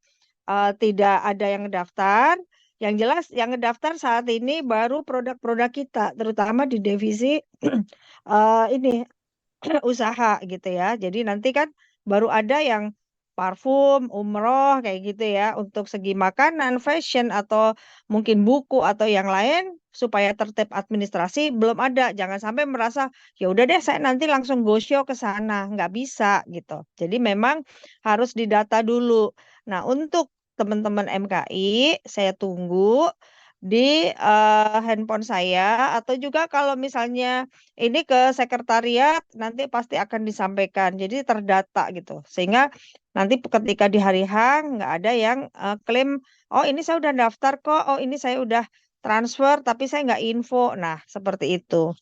tidak ada yang daftar. Yang jelas yang ngedaftar saat ini baru produk-produk kita, terutama di divisi ini usaha gitu ya. Jadi nanti kan baru ada yang parfum, umroh kayak gitu ya. Untuk segi makanan, fashion atau mungkin buku atau yang lain supaya tertib administrasi belum ada. Jangan sampai merasa ya udah deh saya nanti langsung go show ke sana. Nggak bisa gitu. Jadi memang harus didata dulu. Nah, untuk teman-teman MKI saya tunggu di handphone saya atau juga kalau misalnya ini ke sekretariat nanti pasti akan disampaikan. Jadi terdata gitu. Sehingga nanti ketika di hari H nggak ada yang klaim, oh ini saya udah daftar kok, oh ini saya udah transfer tapi saya nggak info. Nah, seperti itu.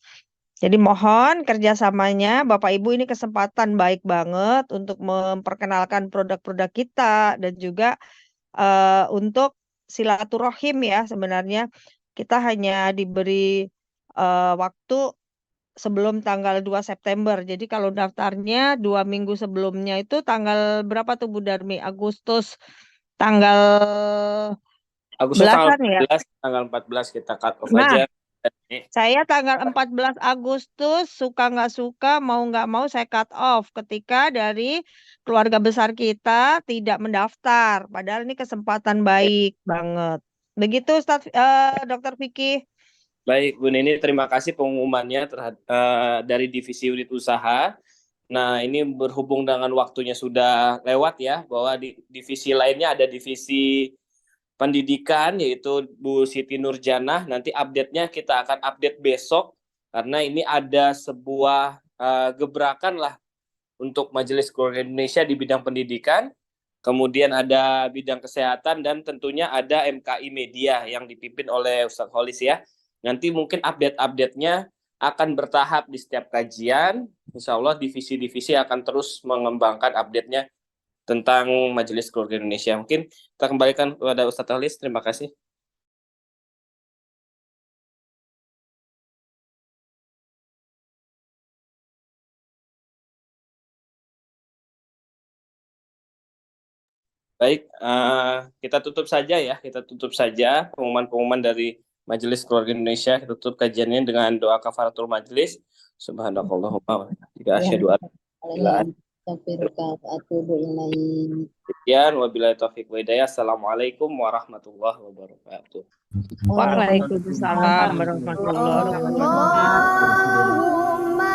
Jadi mohon kerjasamanya Bapak Ibu ini kesempatan baik banget untuk memperkenalkan produk-produk kita dan juga untuk silaturahim ya sebenarnya kita hanya diberi waktu sebelum tanggal 2 September. Jadi kalau daftarnya 2 minggu sebelumnya itu tanggal berapa tuh Bu Darmi? Agustus tanggal Agustus tanggal belasan ya. 14, tanggal 14 kita cut off Nah, aja. saya tanggal 14 Agustus suka nggak suka mau nggak mau saya cut off ketika dari keluarga besar kita tidak mendaftar. Padahal ini kesempatan baik banget. Begitu Dokter Vicky. Baik, Bu Nini, terima kasih pengumumannya dari divisi unit usaha. Nah, ini berhubung dengan waktunya sudah lewat ya, bahwa di divisi lainnya ada divisi pendidikan, yaitu Bu Siti Nurjanah. Nanti update-nya kita akan update besok, karena ini ada sebuah gebrakan lah untuk Majelis Keluarga Indonesia di bidang pendidikan. Kemudian ada bidang kesehatan dan tentunya ada MKI Media yang dipimpin oleh Ustadz Holis ya. Nanti mungkin update-update-nya akan bertahap di setiap kajian. Insya Allah divisi-divisi akan terus mengembangkan update-nya tentang Majelis Keluarga Indonesia. Mungkin kita kembalikan kepada Ustadz Holis. Terima kasih. Baik, kita tutup saja ya. Kita tutup saja pengumuman-pengumuman dari Majelis Keluarga Indonesia. Kita tutup kajiannya dengan doa kafaratul majelis. Subhanakallahumma wa bihamdika asyhadu an la ilaha illa anta wabillahi taufiq wa hidayah. Assalamualaikum warahmatullahi wabarakatuh. Waalaikumsalam warahmatullahi wabarakatuh. Allahumma